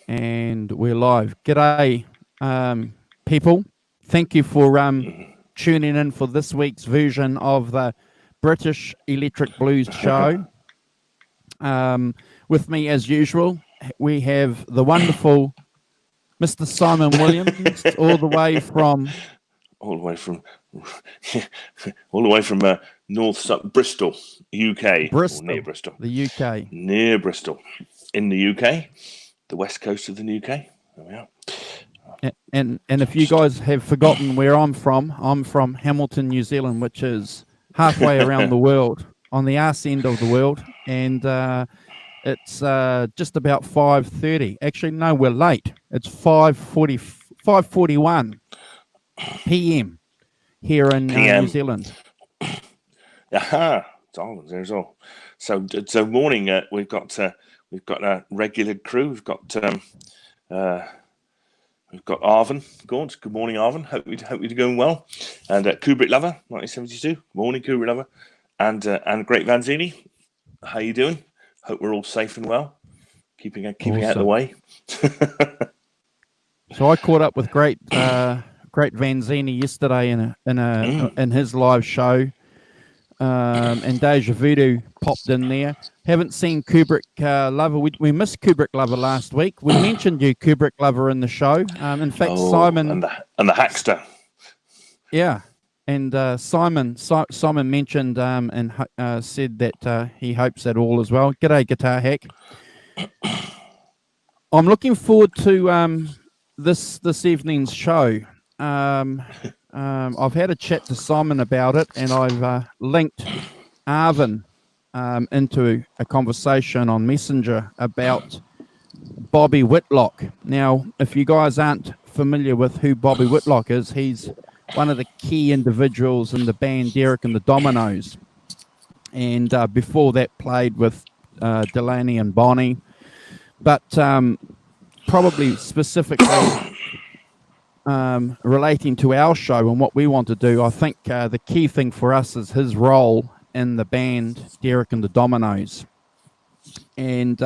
And we're live. G'day, people. Thank you for tuning in for this week's version of the British Electric Blues Show. With me, as usual, we have the wonderful Mr. Simon Williams, all the way from North Bristol, UK, Bristol, or near Bristol, the UK, near Bristol, in the UK, the west coast of the UK. There we are. And if you guys have forgotten where I'm from Hamilton, New Zealand, which is halfway around the world, on the arse end of the world, and it's just about 5:30. Actually, no, we're late. It's 5:41 p.m. here in New Zealand. Aha, there's all. So morning. We've got a regular crew. We've got Arvin. Good morning, Arvin. Hope you're going well. And Kubrick Lover, 1972. Good morning, Kubrick Lover. And Great Vanzini. How you doing? Hope we're all safe and well. Keeping awesome. Out of the way. So I caught up with Great Vanzini yesterday in his live show. And Deja Voodoo popped in there. Haven't seen Kubrick Lover. We missed Kubrick Lover last week. We mentioned you, Kubrick Lover, in the show. In fact, Simon and the Hackster. Yeah, and Simon mentioned and said that he hopes that all is well. G'day, Guitar Hack. I'm looking forward to this evening's show. I've had a chat to Simon about it, and I've linked Arvin into a conversation on Messenger about Bobby Whitlock. Now, if you guys aren't familiar with who Bobby Whitlock is, he's one of the key individuals in the band Derek and the Dominoes. And before that, played with Delaney and Bonnie. But probably specifically relating to our show and what we want to do, I think the key thing for us is his role in the band Derek and the Dominoes. And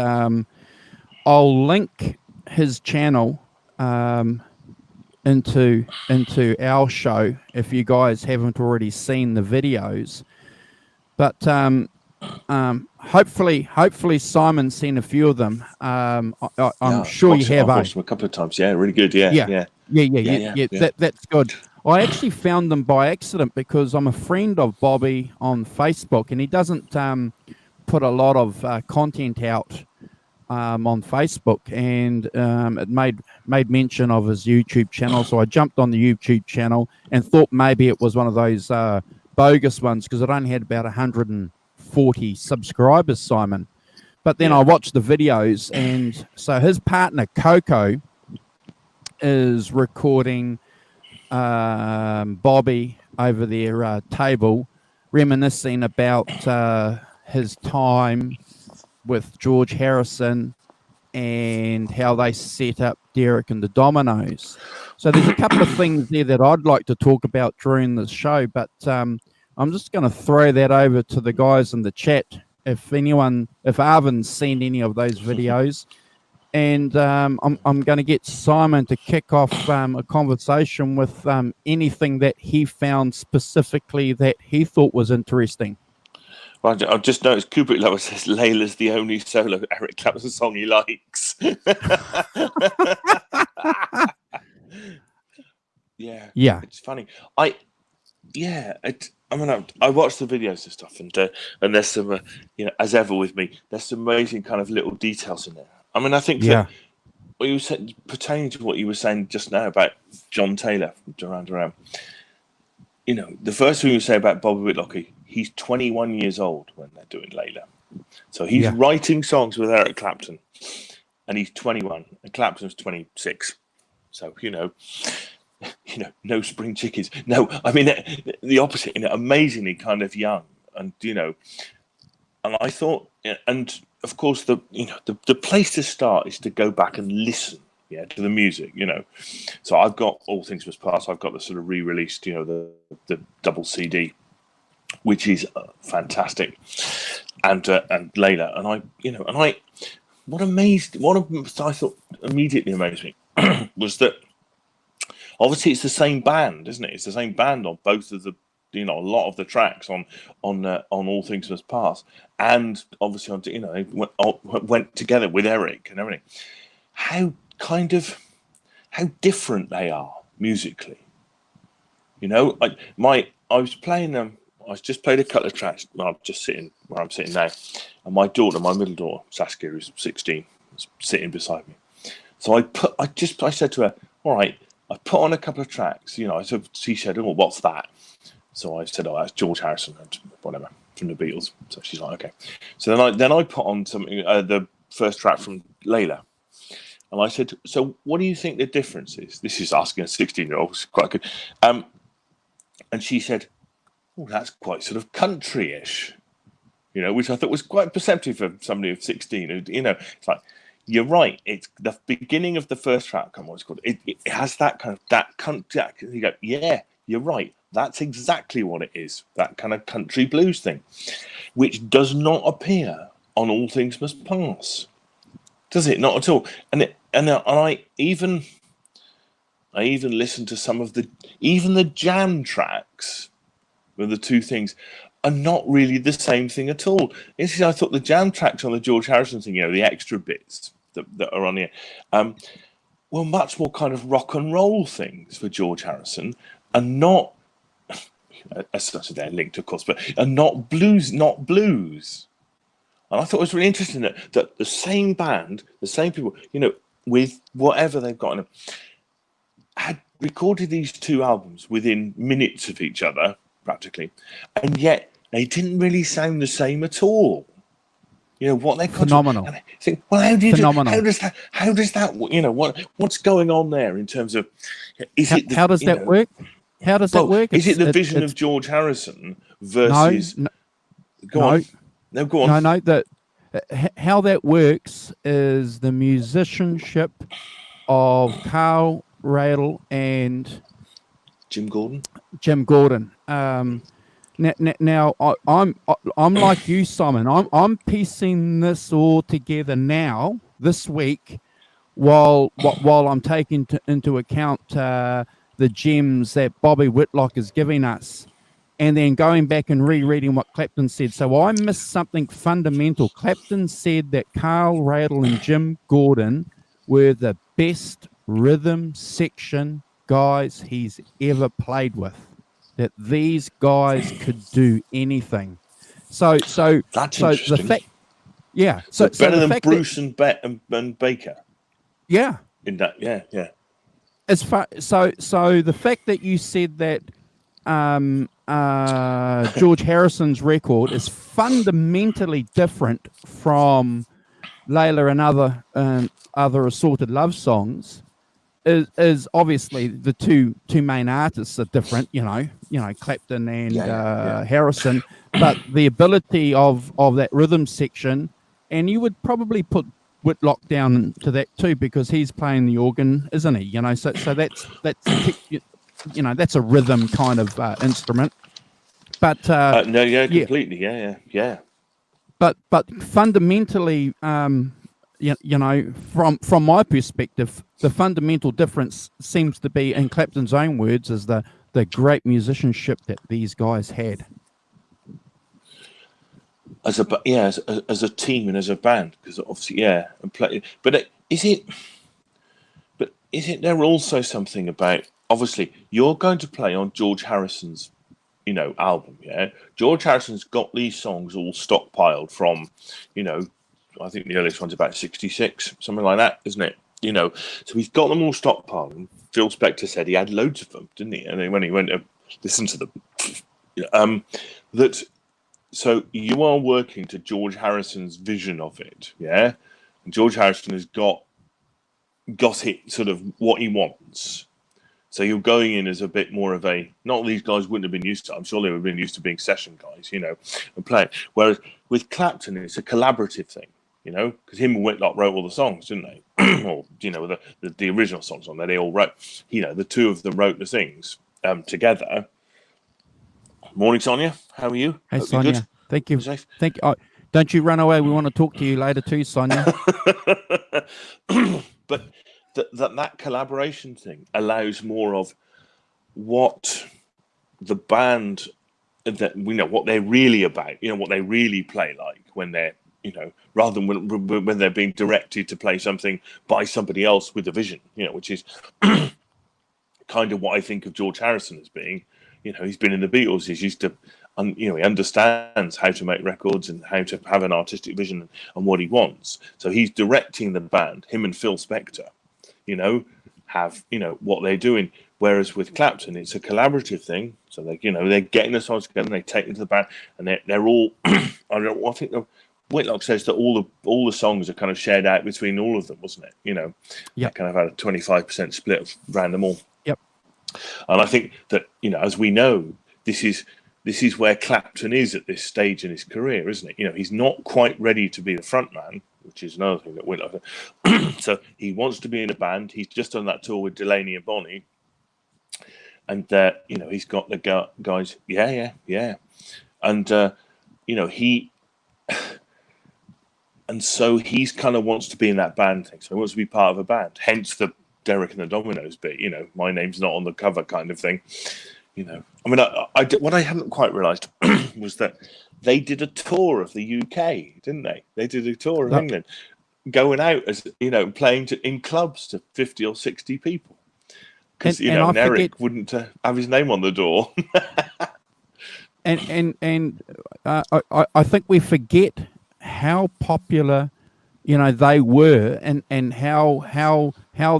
I'll link his channel into our show if you guys haven't already seen the videos. But hopefully Simon's seen a few of them. I'm sure you have. I've watched them a couple of times. Yeah, really good. Yeah. That's good. I actually found them by accident because I'm a friend of Bobby on Facebook, and he doesn't put a lot of content out on Facebook, and it made mention of his YouTube channel. So I jumped on the YouTube channel and thought maybe it was one of those bogus ones because it only had about 140 subscribers, Simon. But then I watched the videos, and so his partner Coco is recording Bobby over their table, reminiscing about his time with George Harrison and how they set up Derek and the Dominoes. So there's a couple of things there that I'd like to talk about during the show, but I'm just going to throw that over to the guys in the chat. If Arvin's seen any of those videos, and I'm going to get Simon to kick off a conversation with anything that he found specifically that he thought was interesting. Well, I've just noticed Kubrick Lover says Layla's the only solo Eric Clapton song he likes. Yeah, it's funny. I watched the videos and stuff, and there's some, as ever with me, there's some amazing kind of little details in there. I mean, I think that what you said, pertaining to what you were saying just now about John Taylor from Duran Duran, the first thing you say about Bobby Whitlock, he's 21 years old when they're doing Layla. So he's writing songs with Eric Clapton, and he's 21, and Clapton's 26. So, no spring chickens. No, I mean, the opposite, amazingly kind of young. And, and I thought, and of course, the place to start is to go back and listen, to the music, So I've got All Things Must Pass. I've got the sort of re-released, the double CD, which is fantastic, and Layla, and what I thought immediately amazed me was that obviously it's the same band, isn't it? It's the same band on both of the, a lot of the tracks on All Things Must Pass, and obviously went together with Eric and everything. How different they are musically. I was playing them. I just played a couple of tracks. I'm just sitting where I'm sitting now, and my middle daughter Saskia, who's 16, was sitting beside me. So I said to her, "All right." I put on a couple of tracks. So she said, "Oh, what's that?" So I said, "Oh, that's George Harrison and whatever from the Beatles." So she's like, "Okay." So then I put on something, the first track from Layla, and I said, "So what do you think the difference is?" This is asking a 16-year-old. It's quite good. And she said, "Oh, that's quite sort of country-ish," which I thought was quite perceptive for somebody of 16. It's like, you're right. It's the beginning of the first track. I can't remember what it's called. It has that kind of country. You go, yeah, you're right. That's exactly what it is. That kind of country blues thing, which does not appear on All Things Must Pass, does it? Not at all. And I even listened to some of the jam tracks with the two things are not really the same thing at all. I thought the jam tracks on the George Harrison thing, the extra bits that are on here, were much more kind of rock and roll things for George Harrison, and not, as such they're linked, of course, but and not blues. And I thought it was really interesting that the same band, the same people, with whatever they've got in them, had recorded these two albums within minutes of each other, practically, and yet they didn't really sound the same at all. What they're phenomenal. And I think, well, how does that what's going on there in terms of how does that work? How does that work? Is it the vision of George Harrison versus? Go on. How that works is the musicianship of Carl Radle and Jim Gordon. Now I'm like you, Simon. I'm piecing this all together now this week, while I'm taking into account the gems that Bobby Whitlock is giving us, and then going back and rereading what Clapton said. So I missed something fundamental. Clapton said that Carl Radle and Jim Gordon were the best rhythm section guys he's ever played with. That these guys could do anything. So that's the fact, yeah. So better than Bruce and Baker. Yeah. In that, yeah. As far so the fact that you said that George Harrison's record is fundamentally different from Layla and other assorted love songs is obviously the two main artists are different, Clapton and Harrison, but the ability of that rhythm section, and you would probably put Whitlock down to that too because he's playing the organ, isn't he? So that's that's a rhythm kind of instrument. But completely, yeah. But fundamentally, from my perspective, the fundamental difference seems to be, in Clapton's own words, is the great musicianship that these guys had. As a team and as a band, because obviously, but isn't there also something about, obviously you're going to play on George Harrison's album, yeah? George Harrison's got these songs all stockpiled from, I think the earliest one's about 66, something like that, isn't it? So he's got them all stockpiled. And Phil Spector said he had loads of them, didn't he? And then when he went to listen to them, so you are working to George Harrison's vision of it, yeah? And George Harrison has got it sort of what he wants. So you're going in as a bit more of a, not these guys wouldn't have been used to, I'm sure they would have been used to being session guys, and playing. Whereas with Clapton, it's a collaborative thing, because him and Whitlock wrote all the songs, didn't they? Or, the original songs on there, they all wrote, the two of them wrote the things together. Morning, Sonia. How are you? Hey, Sonia. Thank you. Thank you. Don't you run away. We want to talk to you later too, Sonia. But that collaboration thing allows more of what the band, that we know what they're really about, what they really play like when they're, rather than when they're being directed to play something by somebody else with a vision, which is kind of what I think of George Harrison as being. He's been in the Beatles. He's used to, he understands how to make records and how to have an artistic vision and what he wants. So he's directing the band. Him and Phil Spector, have what they're doing. Whereas with Clapton, it's a collaborative thing. So they're getting the songs together and they take them to the band, and they're all. I think Whitlock says that all the songs are kind of shared out between all of them, wasn't it? Yeah, kind of had a 25% split of random all. Yep. And I think that as we know, this is where Clapton is at this stage in his career, isn't it? He's not quite ready to be the front man, which is another thing that Whitlock. So he wants to be in a band. He's just done that tour with Delaney and Bonnie, and he's got the guys. Yeah, and he. And so he's kind of wants to be in that band thing. So he wants to be part of a band. Hence the Derek and the Dominoes bit. My name's not on the cover kind of thing. What I hadn't quite realised was that they did a tour of the UK, didn't they? They did a tour of England, going out as playing in clubs to 50 or 60 people. Because Eric wouldn't have his name on the door. I think we forget how popular they were, and how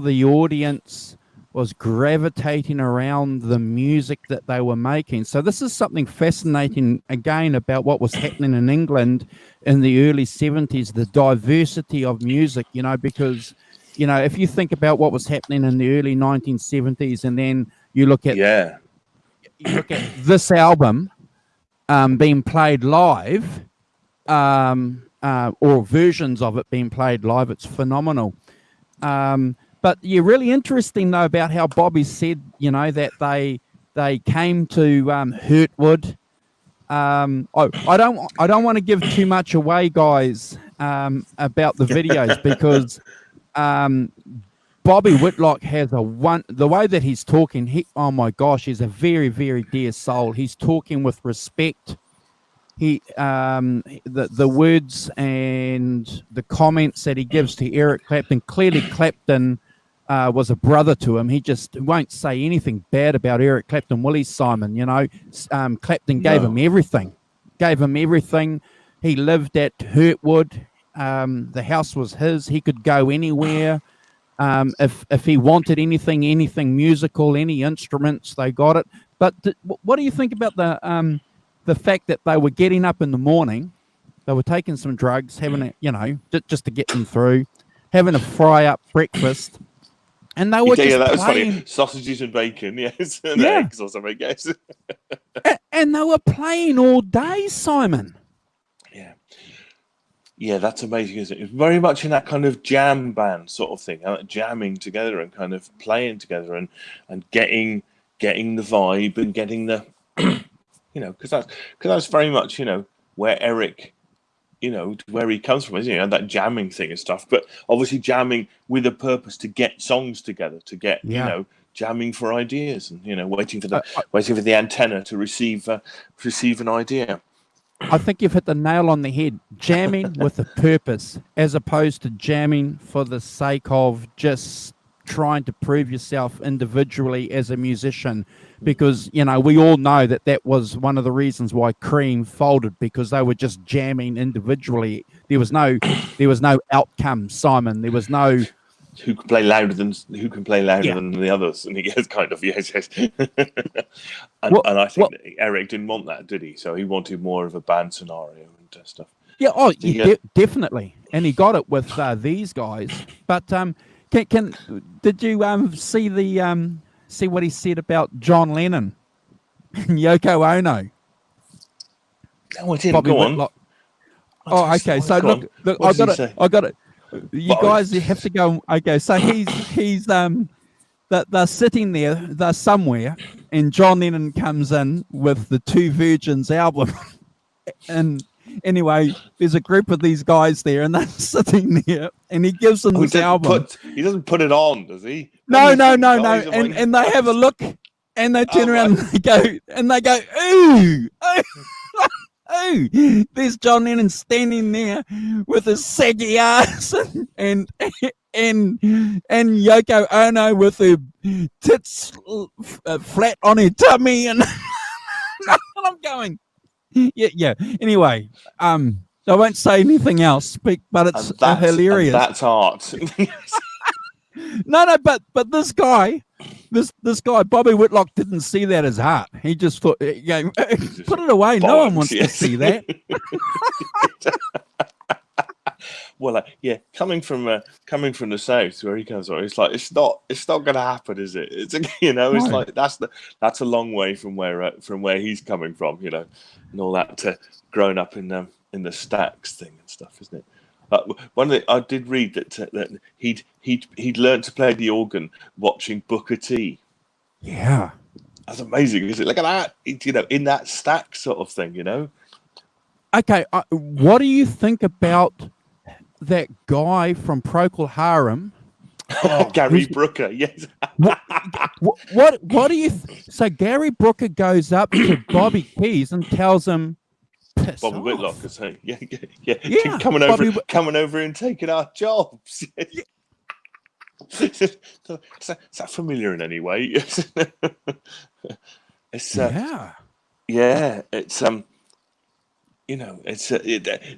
the audience was gravitating around the music that they were making. So this is something fascinating again about what was happening in England in the early 70s, the diversity of music, because if you think about what was happening in the early 1970s, and then you look at this album being played live, or versions of it being played live, it's phenomenal. But you're really interesting though about how Bobby said, that they came to Hurtwood. I don't want to give too much away, guys, about the videos, because Bobby Whitlock has the way that he's talking. Oh my gosh, he's a very, very dear soul. He's talking with respect. He the words and the comments that he gives to Eric Clapton. Clearly, Clapton was a brother to him. He just won't say anything bad about Eric Clapton, will he, Simon? Clapton gave him everything. He lived at Hurtwood. The house was his. He could go anywhere. If he wanted anything musical, any instruments, they got it. But what do you think about the fact that they were getting up in the morning, they were taking some drugs, having just to get them through, having a fry-up breakfast, and they were that was funny. Sausages and bacon, yes, and eggs or something, yes. and they were playing all day, Simon. Yeah, that's amazing, isn't it? It's very much in that kind of jam band sort of thing, jamming together and kind of playing together and getting the vibe and getting the, because that's very much, where Eric, where he comes from, isn't he? And that jamming thing and stuff, but obviously jamming with a purpose to get songs together, to get, jamming for ideas and, waiting for the antenna to receive an idea. I think you've hit the nail on the head. Jamming with a purpose, as opposed to jamming for the sake of just trying to prove yourself individually as a musician. Because, we all know that was one of the reasons why Cream folded, because they were just jamming individually. There was no outcome, Simon. There was no who can play louder than the others, and he gets kind of yes. and I think that Eric didn't want that, did he? So he wanted more of a band scenario and stuff. Yeah, definitely, and he got it with these guys. But did you see what he said about John Lennon and Yoko Ono? No, I didn't. Go on. Oh, okay. So look, I got it. You guys have to go. Okay, so he's they're sitting there, they're somewhere, and John Lennon comes in with the Two Virgins album, and Anyway, there's a group of these guys there, and they're sitting there, and he gives them this album. He doesn't put it on, does he? No. And they have a look, and they turn around and they go, ooh. Oh, there's John Lennon standing there with his saggy ass, and Yoko Ono with her tits flat on her tummy, and I'm going, yeah. Anyway, I won't say anything else, but it's hilarious. That's art. No, but this guy, Bobby Whitlock, didn't see that as art. He just thought, put it away. No one wants to see that. Well, coming from the south where he comes from, it's like it's not going to happen, is it? It's it's like that's a long way from where he's coming from, and all that growing up in the stacks thing and stuff, isn't it? One thing I did read that he'd learned to play the organ watching Booker T. Yeah, that's amazing, isn't it? Look at that, in that stack sort of thing, Okay, what do you think about that guy from Procol Harum? Gary Brooker, yes. What do you? So Gary Brooker goes up to Bobby Keys and tells him, Bobby Whitlock is saying, yeah. Coming over and taking our jobs. Is that familiar in any way? It's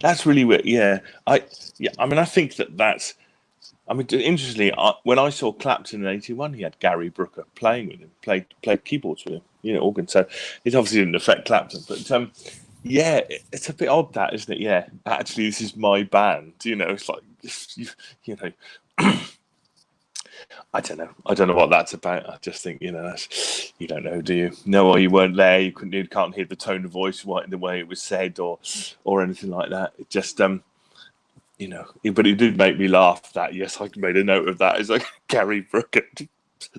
that's really weird. I think that's. Interestingly, when I saw Clapton in '81, he had Gary Brooker playing with him, played keyboards with him, organ. So it obviously didn't affect Clapton, but it's a bit odd, that, isn't it? Yeah, actually, this is my band. It's like I don't know what that's about. I just think that's, you don't know, do you? No, you weren't there. You can't hear the tone of voice the way it was said or anything like that. It just but it did make me laugh. That, yes, I made a note of that. It's like Gary Brooker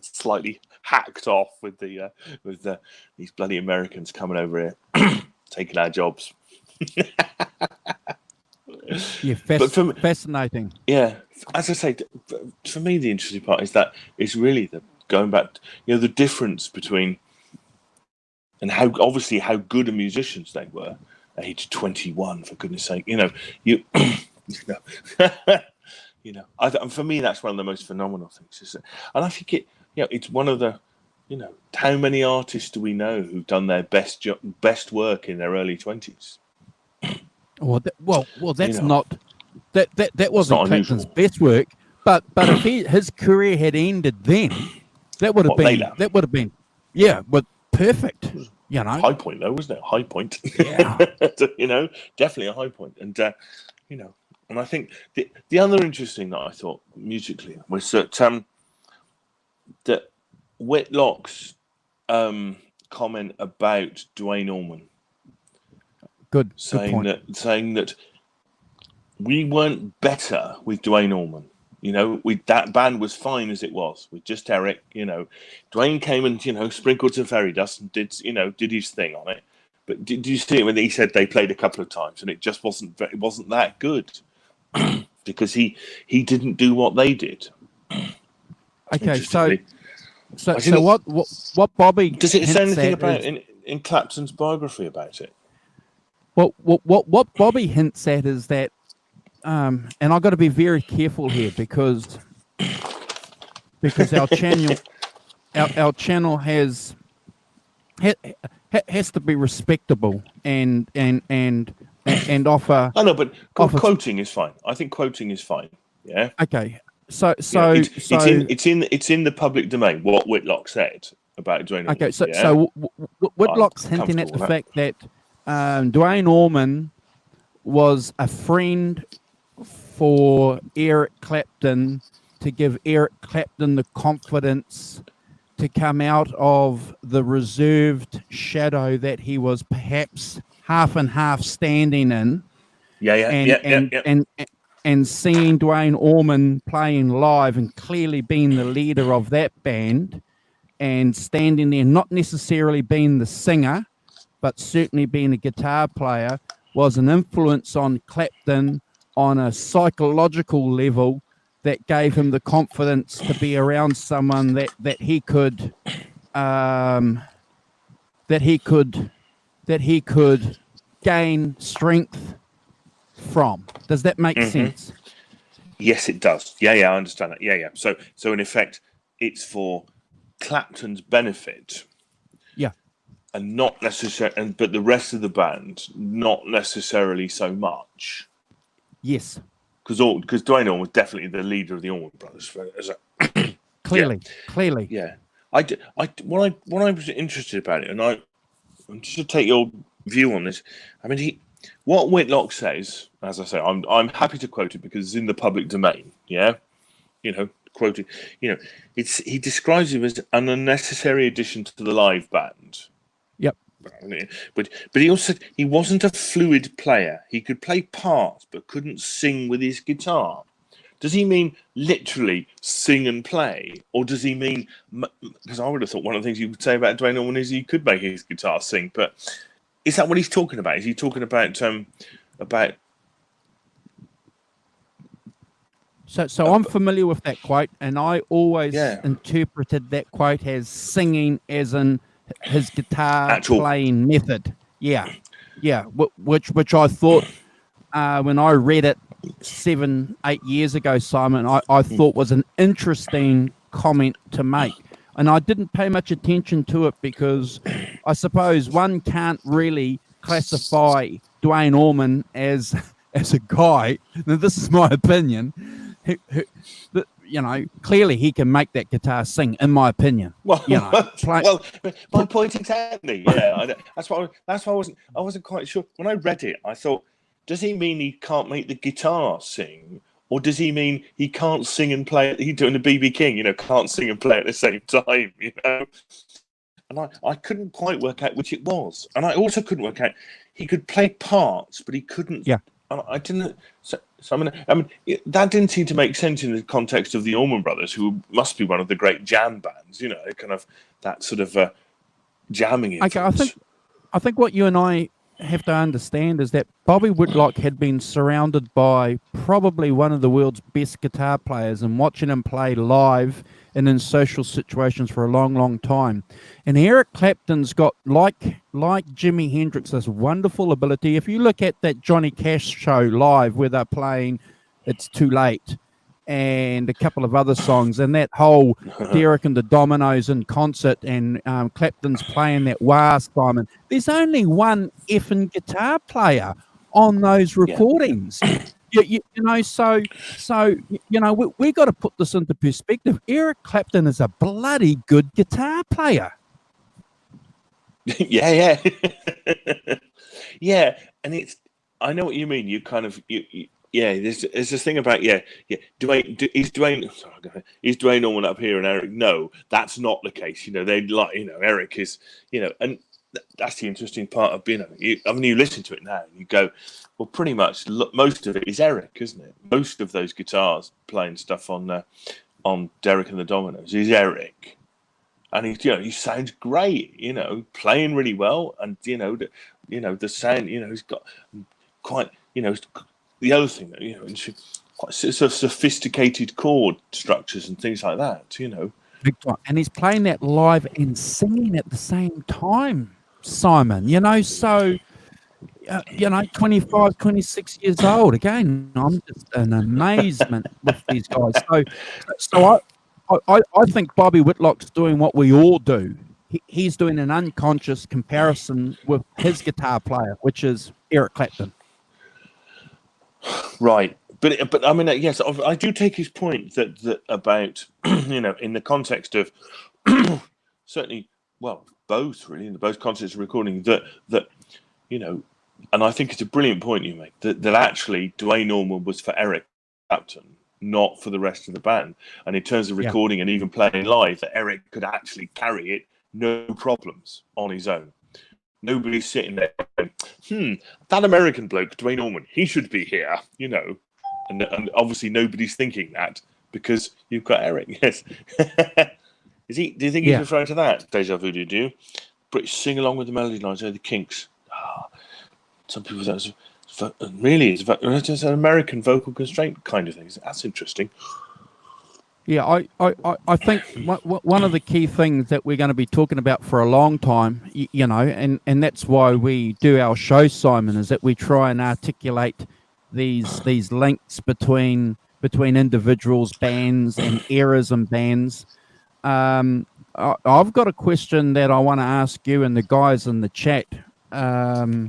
slightly hacked off with these bloody Americans coming over here. Taking our jobs. Fascinating. Yeah, as I say, for me, the interesting part is that it's really going back, the difference between and how good a musicians they were at age 21. For goodness sake, for me, that's one of the most phenomenal things. And I think it's one of the. How many artists do we know who've done their best work in their early 20s? Well, that's not that wasn't Clapton's best work, but if his career had ended then, that would have been perfect. High point though, wasn't it? High point. Yeah. Definitely a high point. And and I think the other interesting that I thought musically was that Whitlock's comment about Duane Allman, saying that we weren't better with Duane Allman. That band was fine as it was with just Eric. Duane came and sprinkled some fairy dust and did his thing on it. But did you see it when he said they played a couple of times and it just wasn't that good because he didn't do what they did. Okay, So what Bobby does it say anything about in Clapton's biography about it? Well, what Bobby hints at is that, and I've got to be very careful here because our channel has to be respectable and offer. I know, but quoting is fine. I think quoting is fine. Yeah. Okay. It's in the public domain what Whitlock said about Duane Allman. Okay, so Whitlock's hinting at the fact that Duane Allman was a friend for Eric Clapton to give Eric Clapton the confidence to come out of the reserved shadow that he was perhaps half and half standing in. And seeing Duane Allman playing live and clearly being the leader of that band and standing there, not necessarily being the singer, but certainly being a guitar player, was an influence on Clapton on a psychological level that gave him the confidence to be around someone that he could gain strength from. Does that make sense? Yes, it does. Yeah, I understand that. Yeah. So in effect, it's for Clapton's benefit. Yeah. And not necessarily, but the rest of the band, not necessarily so much. Yes. Because Dwayne Allman was definitely the leader of the Allman Brothers. Clearly. Yeah. What I was interested about it, and just to take your view on this, I mean, what Whitlock says, as I say, I'm happy to quote it because it's in the public domain. Yeah, quoted. He describes him as an unnecessary addition to the live band. Yep. But he also said he wasn't a fluid player. He could play parts but couldn't sing with his guitar. Does he mean literally sing and play, or does he mean? Because I would have thought one of the things you would say about Dwayne Allman is he could make his guitar sing, but is that what he's talking about? Is he talking about? So I'm familiar with that quote, and I always interpreted that quote as singing, as in his guitar playing method. Yeah, which I thought when I read it 7-8 years ago, Simon, I thought was an interesting comment to make. And I didn't pay much attention to it because I suppose one can't really classify Dwayne Allman as a guy. Now, this is my opinion. Clearly he can make that guitar sing, in my opinion. Well, my point exactly. Yeah, that's why I wasn't quite sure when I read it. I thought, does he mean he can't make the guitar sing, or does he mean he can't sing and play? He's doing the BB King, can't sing and play at the same time, And I couldn't quite work out which it was, and I also couldn't work out he could play parts, but he couldn't. Yeah, I didn't. So I mean, that didn't seem to make sense in the context of the Allman Brothers, who must be one of the great jam bands. Kind of that sort of jamming influence. Okay, I think what you and I have to understand is that Bobby Whitlock had been surrounded by probably one of the world's best guitar players, and watching him play live and in social situations for a long, long time. And Eric Clapton's got, like Jimi Hendrix, this wonderful ability. If you look at that Johnny Cash show live where they're playing It's Too Late and a couple of other songs, and that whole Derek and the Dominoes in concert, and Clapton's playing that wah, Simon. There's only one effing guitar player on those recordings. We got to put this into perspective. Eric Clapton is a bloody good guitar player. Yeah. And I know what you mean. You kind of there's this thing about is Dwayne Allman up here and Eric? No, that's not the case. Eric is and that's the interesting part of you listen to it now and you go, well, pretty much most of it is Eric, isn't it? Most of those guitars playing stuff on Derek and the Dominoes is Eric, and he sounds great, playing really well, and the sound, he's got quite, the other thing that quite sort of sophisticated chord structures and things like that, Big time. And he's playing that live and singing at the same time, Simon. 25, 26 years old. Again, I'm just in amazement with these guys. So I think Bobby Whitlock's doing what we all do. He's doing an unconscious comparison with his guitar player, which is Eric Clapton. Right. But I mean, yes, I do take his point that about, in the context of certainly, well, both really, in both contexts of recording, that and I think it's a brilliant point you make, that actually Dwayne Allman was for Eric Clapton, not for the rest of the band. And in terms of recording and even playing live, that Eric could actually carry it, no problems, on his own. Nobody's sitting there going, that American bloke, Dwayne Allman, he should be here, And obviously nobody's thinking that because you've got Eric. Yes. Is he? Do you think he's referring to that? Deja vu, do you? British sing along with the melody lines, the Kinks. some people say really it's just an American vocal constraint kind of thing. That's interesting. Yeah, I think one of the key things that we're going to be talking about for a long time, you know, and that's why we do our show, Simon, is that we try and articulate these links between individuals, bands, and eras and bands. I've got a question that I want to ask you and the guys in the chat. So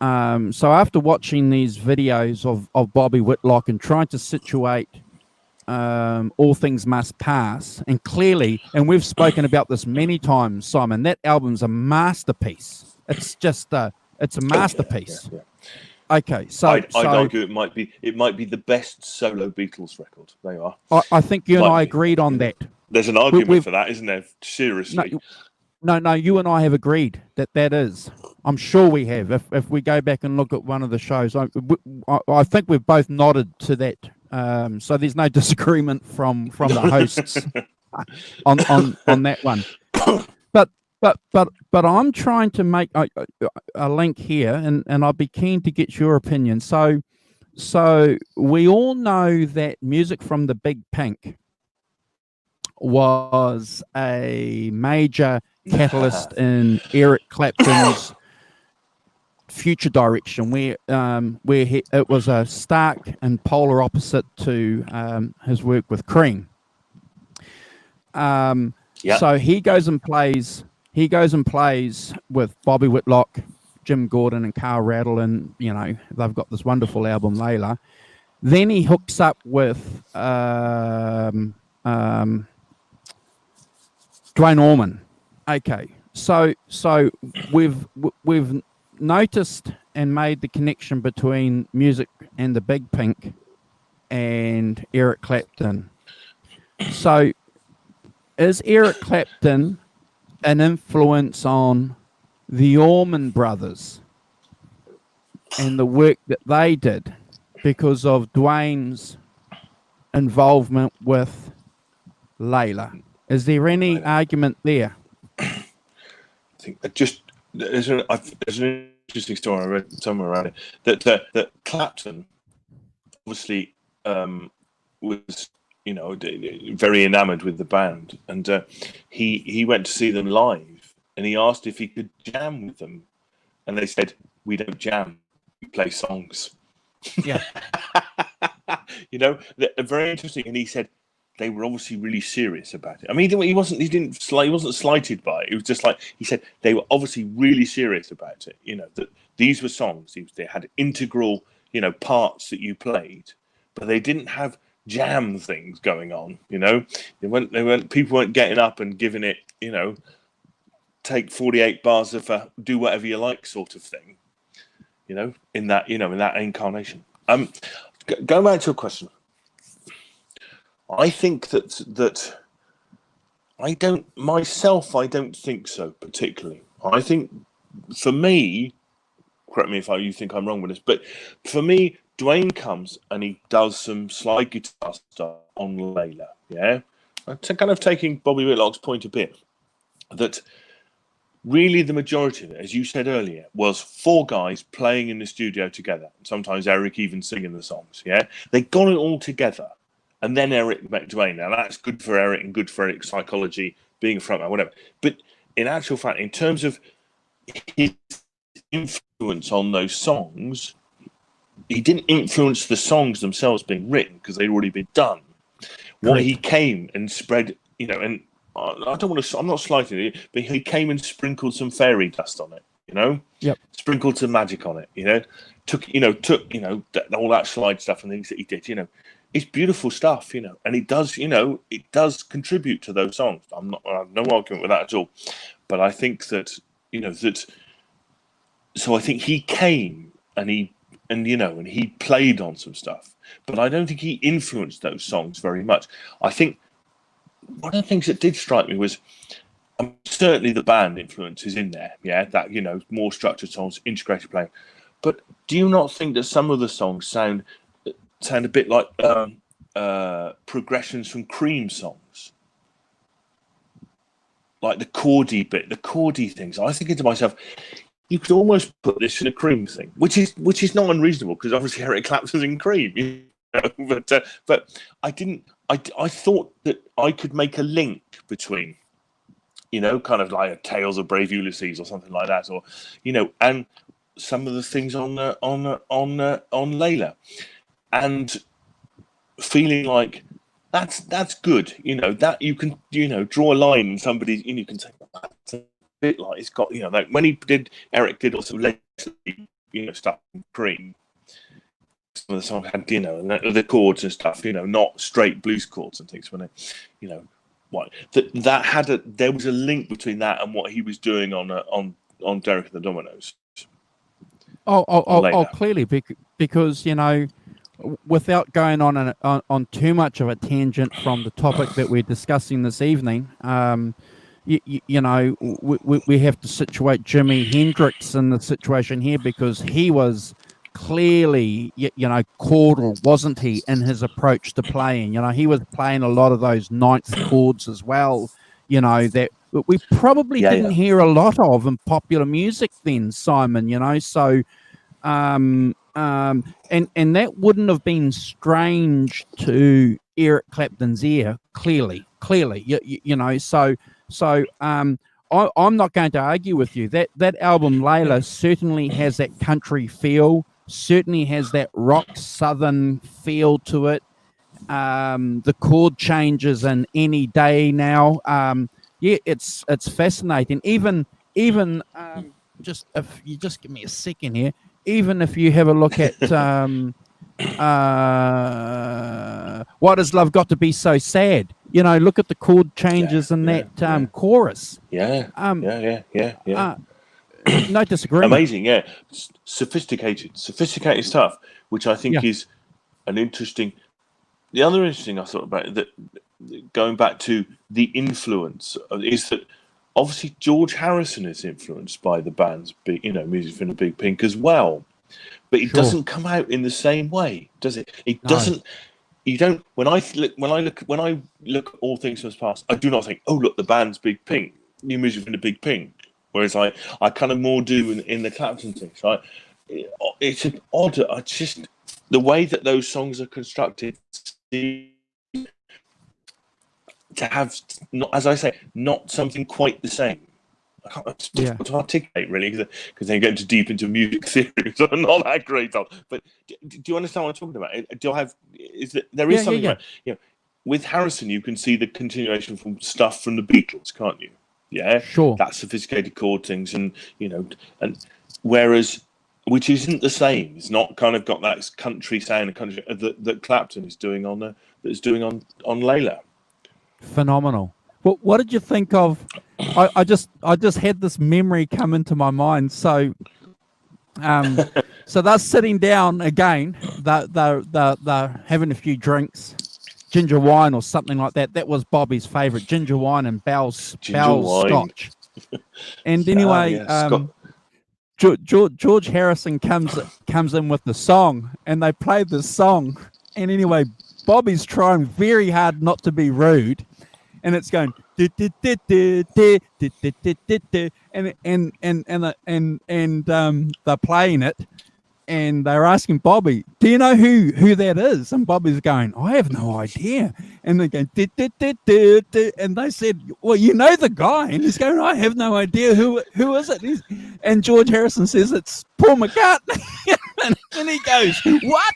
after watching these videos of Bobby Whitlock and trying to situate All Things Must Pass, and clearly, and we've spoken about this many times, Simon, that album's a masterpiece. It's just it's a masterpiece. Yeah. Okay, so I'd argue it might be the best solo Beatles record. They are. I think you and I agreed on that. There's an argument for that, isn't there? Seriously. No, you and I have agreed that is. I'm sure we have. If we go back and look at one of the shows, I think we've both nodded to that. So there's no disagreement from the hosts on that one. But I'm trying to make a link here, and I'd be keen to get your opinion. So we all know that Music from the Big Pink was a major catalyst in Eric Clapton's future direction, where it was a stark and polar opposite to his work with Cream. So he goes and plays with Bobby Whitlock, Jim Gordon, and Carl Rattle, and you know they've got this wonderful album, Layla. Then he hooks up with Dwayne Allman. Okay, so we've noticed and made the connection between Music and the Big Pink and Eric Clapton. So is Eric Clapton an influence on the Allman Brothers and the work that they did because of Dwayne's involvement with Layla? Is there any argument there? I think there's an interesting story I read somewhere around it that Clapton obviously was, you know, very enamored with the band, and he went to see them live, and he asked if he could jam with them, and they said, "We don't jam, we play songs." Yeah. You know, very interesting. And he said they were obviously really serious about it. I mean, he wasn't slighted by it. It was just like, he said they were obviously really serious about it. You know, that these were songs. They had integral, you know, parts that you played, but they didn't have jam things going on. You know, people weren't getting up and giving it, you know, take 48 bars of do whatever you like sort of thing. You know, in that incarnation. Going back to a question. I think that I don't think so particularly. I think for me, correct me if you think I'm wrong with this, but for me, Dwayne comes and he does some slide guitar stuff on Layla. Yeah, kind of taking Bobby Whitlock's point a bit, that really the majority of it, as you said earlier, was four guys playing in the studio together. Sometimes Eric even singing the songs. Yeah, they got it all together. And then Eric met Dwayne. Now, that's good for Eric and good for Eric's psychology, being a frontman, whatever. But in actual fact, in terms of his influence on those songs, he didn't influence the songs themselves being written because they'd already been done. What he came and spread, you know, and I'm not slighting it, but he came and sprinkled some fairy dust on it, you know? Yep. Sprinkled some magic on it, you know? Took all that slide stuff and things that he did, you know? It's beautiful stuff, you know, and it does contribute to those songs. I have no argument with that at all. But I think that, you know, so I think he came and he played on some stuff, but I don't think he influenced those songs very much. I think one of the things that did strike me was certainly the band influence is in there. Yeah, that, you know, more structured songs, integrated playing. But do you not think that some of the songs sound a bit like progressions from Cream songs, like the chordy things? I was thinking to myself, you could almost put this in a Cream thing, which is not unreasonable because obviously Eric Clapton's in Cream. You know? But I didn't. I thought that I could make a link between, you know, kind of like a Tales of Brave Ulysses or something like that, or, you know, and some of the things on Layla, and feeling like that's good, you know, that you can, you know, draw a line and somebody, you know, you can say that's a bit like it's got, you know, like when Eric did also Leslie, you know, stuff in Cream. Some of the songs had, you know, and the chords and stuff, you know, not straight blues chords and things. When they, you know, what that had there was a link between that and what he was doing on Derek and the Dominoes. Clearly, because, you know, without going on too much of a tangent from the topic that we're discussing this evening, you know, we have to situate Jimi Hendrix in the situation here, because he was clearly, you know, chordal, wasn't he, in his approach to playing. You know, he was playing a lot of those ninth chords as well, you know, that we probably didn't hear a lot of in popular music then, Simon, you know. So and that wouldn't have been strange to Eric Clapton's ear, clearly, you know. So I'm not going to argue with you. That album Layla certainly has that country feel, certainly has that rock southern feel to it. The chord changes in Any Day Now. It's fascinating. Even just if you just give me a second here, even if you have a look at What Has Love Got to Be So Sad? You know, look at the chord changes in that chorus. No disagreement. Amazing, yeah. Sophisticated stuff, which I think is an interesting. The other interesting I thought about that, going back to the influence, is that obviously George Harrison is influenced by the band's, you know, Music from the Big Pink as well, but it doesn't come out in the same way, does it? It doesn't. You don't. When I look at All Things Must Pass, I do not think, oh look, the band's Big Pink, new music from the Big Pink. Whereas I kind of more do in the Clapton thing. So it's an odd. I just the way that those songs are constructed to have, not, as I say, not something quite the same. I can't to articulate really, because they get deep into music theory, so I'm not that great on. But do you understand what I'm talking about? There is something about, you know, with Harrison, you can see the continuation from stuff from the Beatles, can't you? Yeah, sure. That sophisticated chord things, and you know, and whereas, which isn't the same. It's not kind of got that country sound, country that Clapton is doing on Layla. Phenomenal. What did you think of? I just had this memory come into my mind. So, so they're sitting down again. They're having a few drinks. Ginger wine or something like that. That was Bobby's favorite, ginger wine and Bell's Scotch. And anyway, George Harrison comes in with the song, and they played the song. And anyway, Bobby's trying very hard not to be rude, and it's going and they're playing it. And they're asking Bobby, do you know who that is? And Bobby's going, I have no idea. And they're going, and they said, well, you know the guy. And he's going, I have no idea. Who is it? And George Harrison says, it's Paul McCartney. And he goes, what?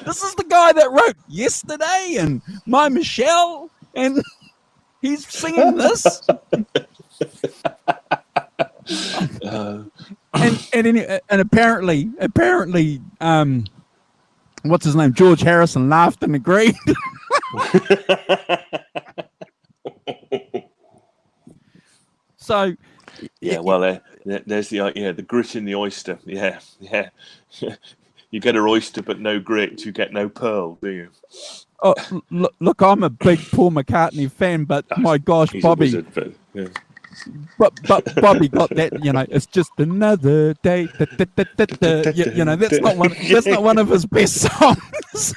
This is the guy that wrote Yesterday and My Michelle. And he's singing this. And apparently, what's his name? George Harrison laughed and agreed. So, well, there's the grit in the oyster. Yeah. You get an oyster but no grit, you get no pearl, do you? Oh, look, I'm a big Paul McCartney fan, but my gosh, Bobby. But Bobby got that, you know. It's just another day. You know, that's not one of his best songs.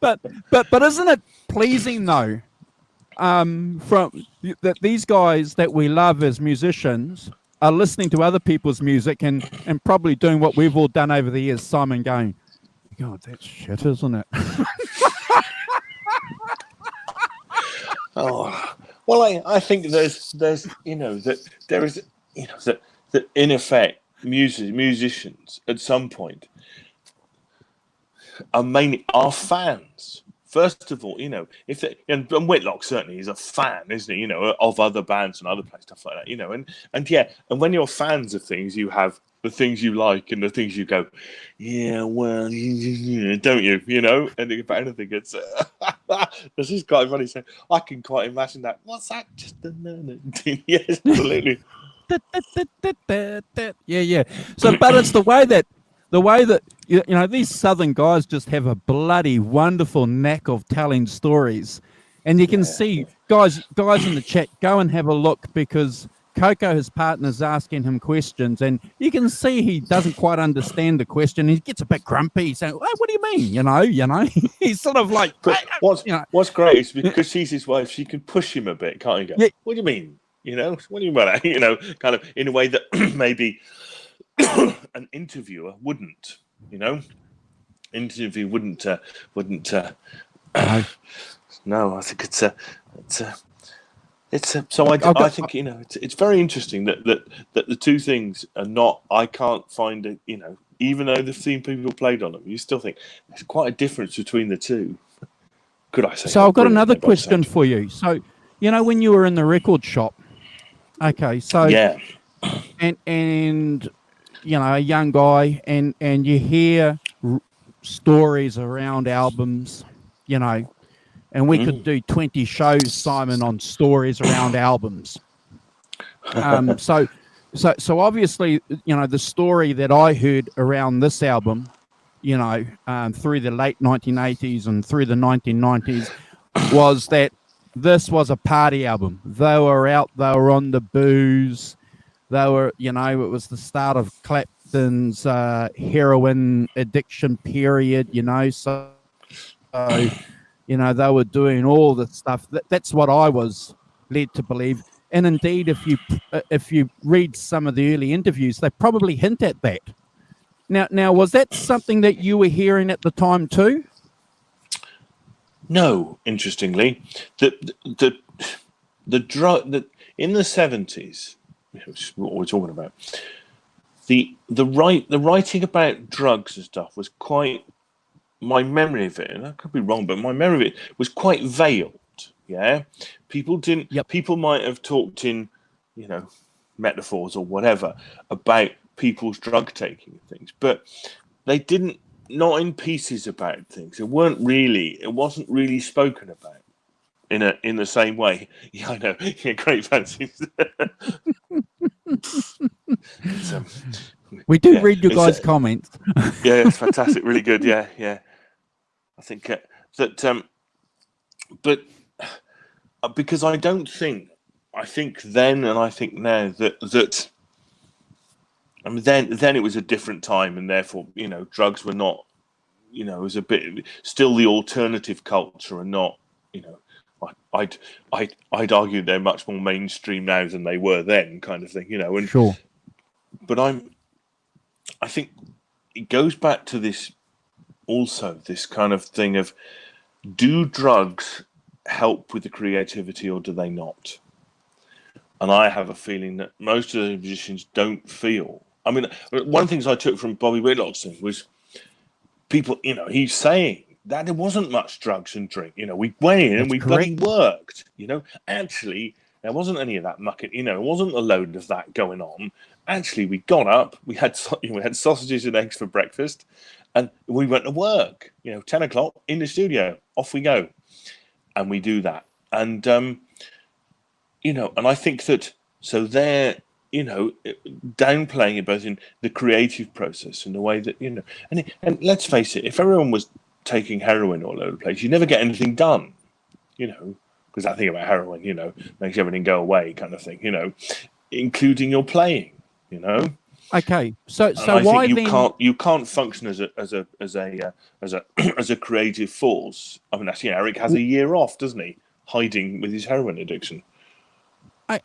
but isn't it pleasing though? From that these guys that we love as musicians are listening to other people's music and probably doing what we've all done over the years, Simon, going, God, that's shit, isn't it? Oh, well, I think there's that there is that in effect musicians at some point are mainly our fans. First of all, if they, and Whitlock certainly is a fan, isn't he? Of other bands and other stuff like that. And when you're fans of things, you have the things you like and the things you go, yeah, well, don't you? And if anything, it's this is quite funny. So I can quite imagine that. What's that? Just yes, absolutely. Yeah. So, but it's the way that these Southern guys just have a bloody wonderful knack of telling stories, and you can see guys in the chat, go and have a look, because Coco, his partner's asking him questions, and you can see he doesn't quite understand the question. He gets a bit grumpy. He's saying, "What do you mean?" He's sort of like. But what's great is because she's his wife, she can push him a bit, can't you? Go, what do you mean? What do you mean by that? Kind of in a way that maybe an interviewer wouldn't. Interview wouldn't. No, I think it's so I think it's very interesting that the two things are not. I can't find it. Even though the theme people played on them, you still think there's quite a difference between the two. Could I say? So I've got another question for you. So when you were in the record shop, okay, so yeah, and a young guy, and you hear stories around albums, and we could do 20 shows, Simon, on stories around albums. So obviously, the story that I heard around this album, through the late 1980s and through the 1990s, was that this was a party album. They were out, they were on the booze, they were, it was the start of Clapton's heroin addiction period, so they were doing all the stuff. That's what I was led to believe. And indeed, if you read some of the early interviews, they probably hint at that. Now, was that something that you were hearing at the time too? No, interestingly, the drug that in the 70s, which is what we're talking about, the writing about drugs and stuff was quite. My memory of it, and I could be wrong, but my memory of it was quite veiled. Yeah, people didn't. Yep. People might have talked in, metaphors or whatever about people's drug taking and things, but they didn't. Not in pieces about things. It wasn't really spoken about in the same way. Yeah, I know. Yeah, great fancy. We do read your guys' comments. Yeah, it's fantastic. Really good. Yeah. I think that, but because I think then and I think now that. I mean, then it was a different time, and therefore, drugs were not, it was a bit still the alternative culture, and not, I'd argue they're much more mainstream now than they were then, kind of thing, And sure, but I think it goes back to this kind of thing of, do drugs help with the creativity or do they not? And I have a feeling that most of the musicians don't feel. I mean, one of the things I took from Bobby Whitlock's thing was people, he's saying that there wasn't much drugs and drink. We went in and we bloody worked. Actually, there wasn't any of that mucking. It wasn't a load of that going on. Actually, we got up, we had sausages and eggs for breakfast, and we went to work. 10 o'clock in the studio, off we go, and we do that. And and I think that so they're. Downplaying it both in the creative process and the way that and let's face it, if everyone was taking heroin all over the place, you never get anything done, because that thing about heroin, makes everything go away, kind of thing, including your playing, Okay, so why then you can't function as a creative force? I mean, actually, Eric has a year off, doesn't he, hiding with his heroin addiction.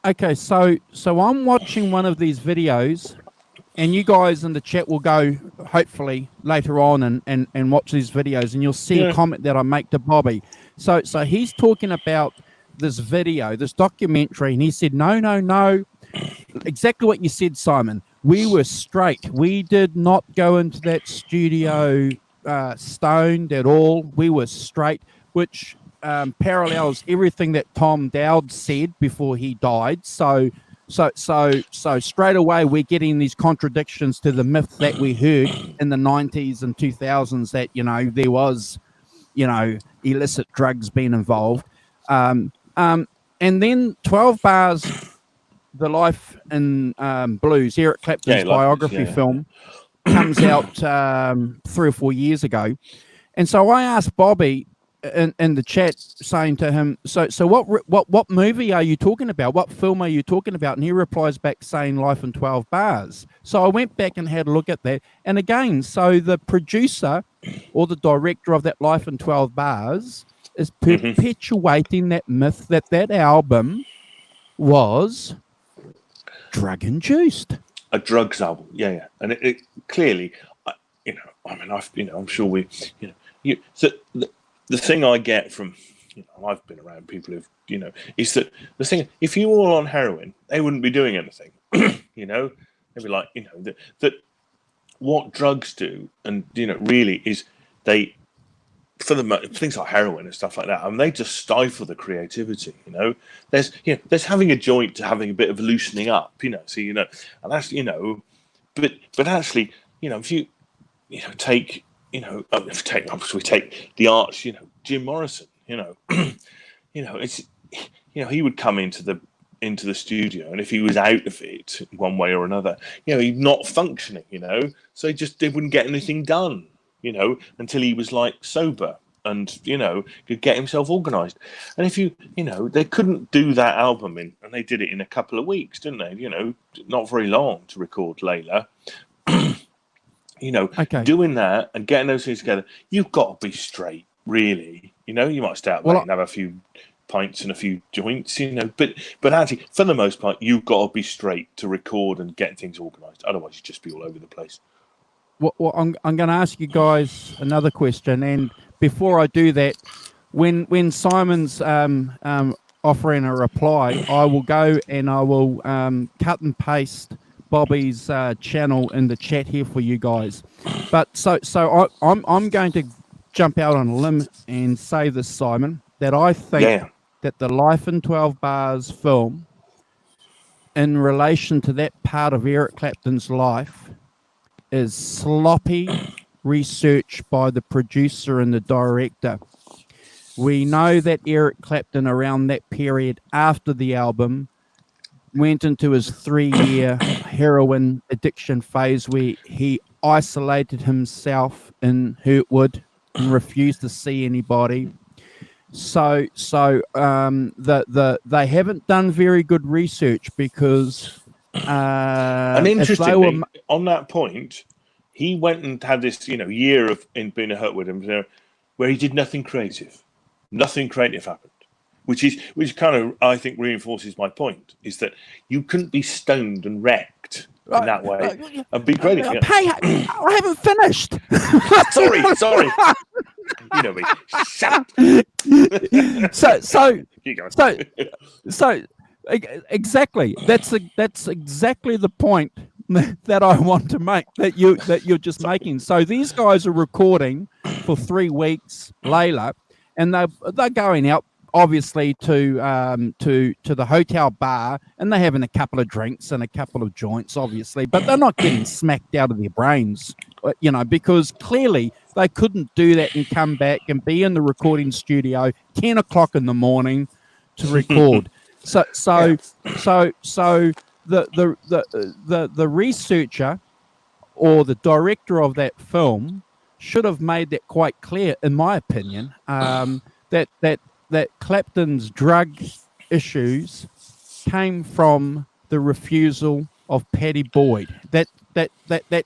Okay, so I'm watching one of these videos, and you guys in the chat will go hopefully later on and watch these videos, and you'll see a comment that I make to Bobby. So he's talking about this video, this documentary, and he said, no, exactly what you said, Simon. We were straight. We did not go into that studio stoned at all. We were straight, which parallels everything that Tom Dowd said before he died. So straight away we're getting these contradictions to the myth that we heard in the 90s and 2000s that there was illicit drugs being involved, and then 12 Bars, The Life in Blues, Eric Clapton's biography film, comes out 3 or 4 years ago. And so I asked Bobby in the chat, saying to him, so what movie are you talking about? What film are you talking about? And he replies back saying Life in 12 Bars. So I went back and had a look at that. And again, so the producer or the director of that Life in 12 Bars is perpetuating that myth that album was drug-induced. A drugs album, yeah. And it clearly, I'm sure we, so the thing I get from, I've been around people who've, is that the thing, if you were all on heroin, they wouldn't be doing anything, they'd be like, that what drugs do, and, really is they, for things like heroin and stuff like that, I mean, they just stifle the creativity. There's having a joint to having a bit of loosening up. And that's but actually, if you take obviously take the arch, Jim Morrison. It's he would come into the studio, and if he was out of it one way or another, he's not functioning. So they wouldn't get anything done. Until he was like sober and, could get himself organized. And if they couldn't do that album and they did it in a couple of weeks, didn't they? Not very long to record Layla. Okay. Doing that and getting those things together, you've got to be straight, really. You might stay out late and have a few pints and a few joints, but actually, for the most part, you've got to be straight to record and get things organized. Otherwise, you'd just be all over the place. Well, I'm going to ask you guys another question, and before I do that, when Simon's offering a reply, I will go and I will cut and paste Bobby's channel in the chat here for you guys. But so I'm going to jump out on a limb and say this, Simon, that I think that the Life in 12 Bars film, in relation to that part of Eric Clapton's life, is sloppy research by the producer and the director. We know that Eric Clapton, around that period after the album, went into his 3-year heroin addiction phase where he isolated himself in Hurtwood and refused to see anybody. So they haven't done very good research, because and interestingly, on that point, he went and had this year of in being a Hurtwood where he did nothing creative. Nothing creative happened, which kind of, I think, reinforces my point, is that you couldn't be stoned and wrecked in that way and be creative. Hey, I haven't finished. sorry. You know me. Shut up. So exactly. That's exactly the point that I want to make, that you're just making. So these guys are recording for 3 weeks, Layla, and they're going out, obviously, to the hotel bar, and they're having a couple of drinks and a couple of joints, obviously, but they're not getting smacked out of their brains, because clearly they couldn't do that and come back and be in the recording studio 10 o'clock in the morning to record. So the researcher or the director of that film should have made that quite clear, in my opinion, that Clapton's drug issues came from the refusal of Paddy Boyd. That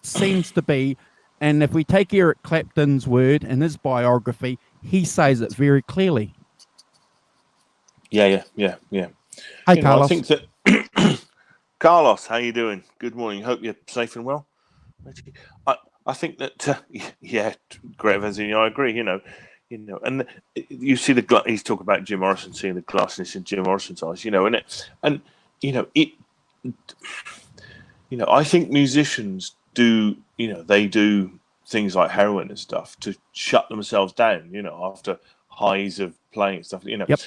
seems to be, and if we take Eric Clapton's word in his biography, he says it very clearly. Yeah. Hey, Carlos. I think that Carlos, how you doing? Good morning. Hope you're safe and well. I think that yeah, great Vanzini. I agree. And you see he's talking about Jim Morrison, seeing the glassness in Jim Morrison's eyes. I think musicians do. They do things like heroin and stuff to shut themselves down. After highs of playing and stuff. Yep.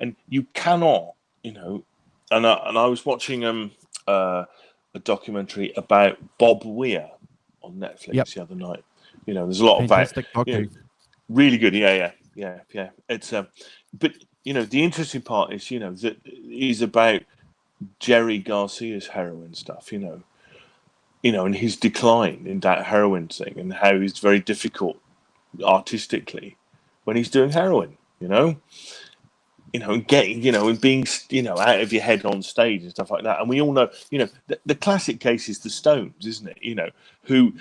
And you cannot. And I was watching a documentary about Bob Weir on Netflix the other night. There's a lot Fantastic about really good. Yeah. It's but the interesting part is that he's about Jerry Garcia's heroin stuff. And his decline in that heroin thing, and how he's very difficult artistically when he's doing heroin. And getting, and being, out of your head on stage and stuff like that. And we all know, the classic case is the Stones, isn't it? Who,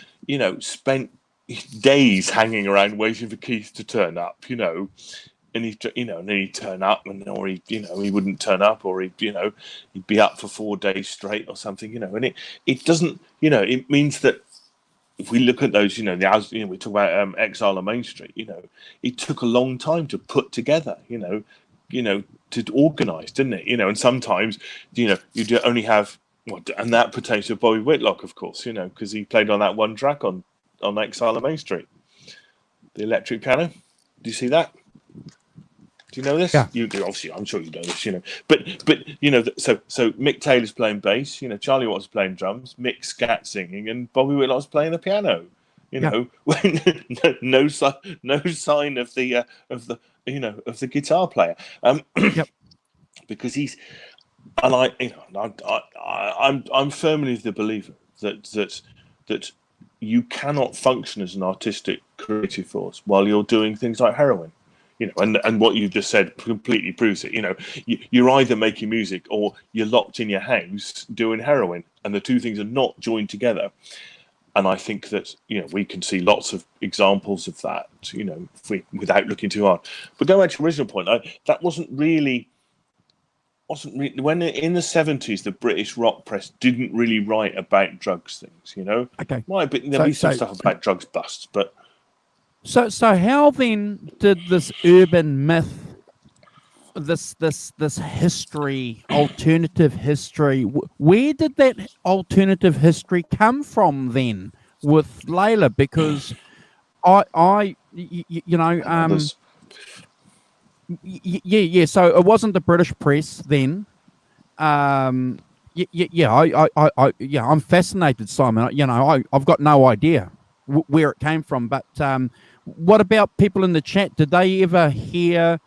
spent days hanging around waiting for Keith to turn up, and then he'd turn up, or he wouldn't turn up, or he'd be up for 4 days straight or something, and it doesn't, it means that if we look at those, we talk about Exile on Main Street, it took a long time to put together, to organise, didn't it? And sometimes, you only have, and that pertains to Bobby Whitlock, of course, because he played on that one track on Exile on Main Street, the electric piano. Do you see that? Do you know this? Yeah. You obviously, I'm sure you know this. But so Mick Taylor's playing bass. Charlie Watts playing drums. Mick scat singing, and Bobby Whitlock's playing the piano. When no sign of the guitar player. Because he's, and I'm firmly the believer that you cannot function as an artistic creative force while you're doing things like heroin. And what you've just said completely proves it. You're either making music or you're locked in your house doing heroin, and the two things are not joined together. And I think that we can see lots of examples of that. Without looking too hard. But going back to the original point, that wasn't really when in the 70s the British rock press didn't really write about drugs things. Okay. Might be there'll be some stuff about drugs busts, but. So how then did this urban myth, this history, alternative history, where did that alternative history come from then with Layla? Because so it wasn't the British press then. I'm fascinated, Simon. I've got no idea where it came from, but what about people in the chat? Did they ever hear,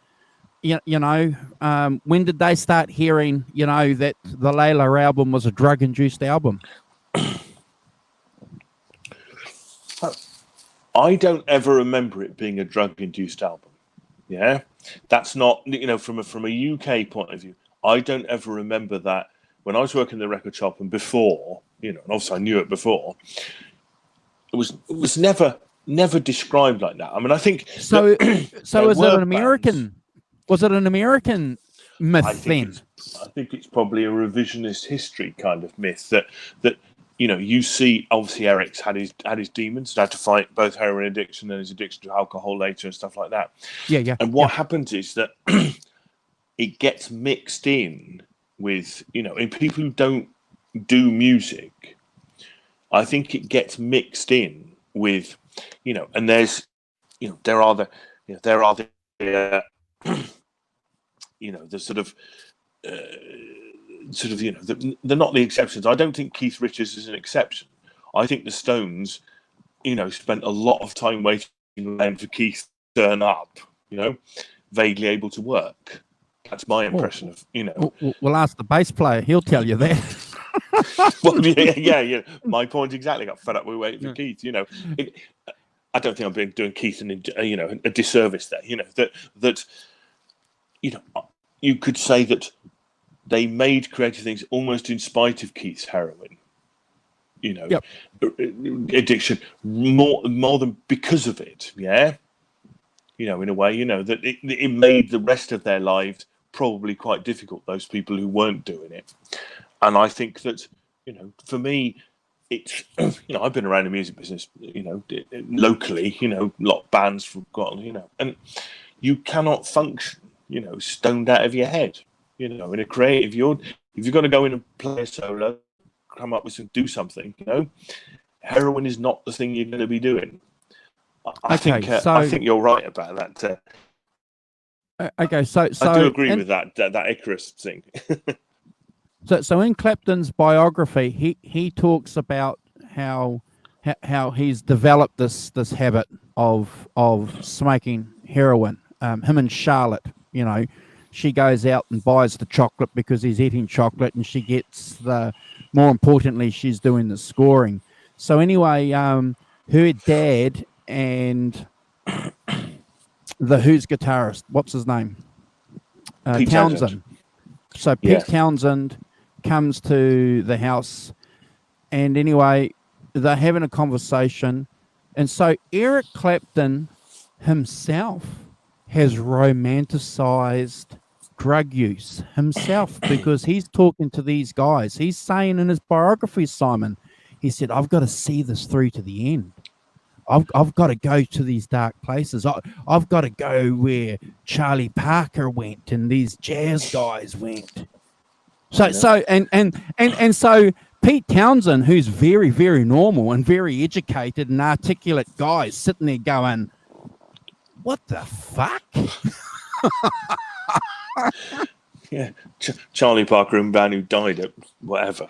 when did they start hearing, that the Layla album was a drug-induced album? I don't ever remember it being a drug-induced album. Yeah, that's not, from a UK point of view, I don't ever remember that when I was working in the record shop and before, and obviously I knew it before, it was never described like that. I mean, I think so. So is it an American? Bands, was it an American myth then? I think it's probably a revisionist history kind of myth that you see. Obviously, Eric's had his demons, had to fight both heroin addiction and his addiction to alcohol later and stuff like that. Yeah. And what happens is that it gets mixed in with in people who don't do music. I think it gets mixed in with, and there's, there are the the sort of, they're not the exceptions. I don't think Keith Richards is an exception. I think the Stones, spent a lot of time waiting for Keith to turn up, vaguely able to work. That's my impression of, We'll ask the bass player. He'll tell you that. Well, yeah. My point exactly. Got fed up with waiting for Keith. I don't think I'm doing Keith a disservice there. That you could say that they made creative things almost in spite of Keith's heroin. Addiction more than because of it. Yeah. In a way, that it made the rest of their lives probably quite difficult, those people who weren't doing it. And I think that, for me, it's, I've been around the music business, locally, a lot of bands from, and you cannot function, stoned out of your head, in a creative, if you've got to go in and play a solo, come up with do something, heroin is not the thing you're going to be doing. I think you're right about that. Okay, so I do agree with that Icarus thing. So in Clapton's biography, he talks about how he's developed this habit of smoking heroin. Him and Charlotte, she goes out and buys the chocolate because he's eating chocolate, and she gets more importantly, she's doing the scoring. So anyway, her dad and the Who's guitarist, what's his name? Pete Townsend. So Pete Townsend comes to the house, and anyway, they're having a conversation, and so Eric Clapton himself has romanticized drug use himself because he's talking to these guys. He's saying in his biography, Simon, he said, I've got to see this through to the end. I've got to go to these dark places. I've got to go where Charlie Parker went and these jazz guys went. So Pete Townsend, who's very, very normal and very educated and articulate guy, sitting there going, what the fuck? Yeah, Charlie Parker and band who died at whatever,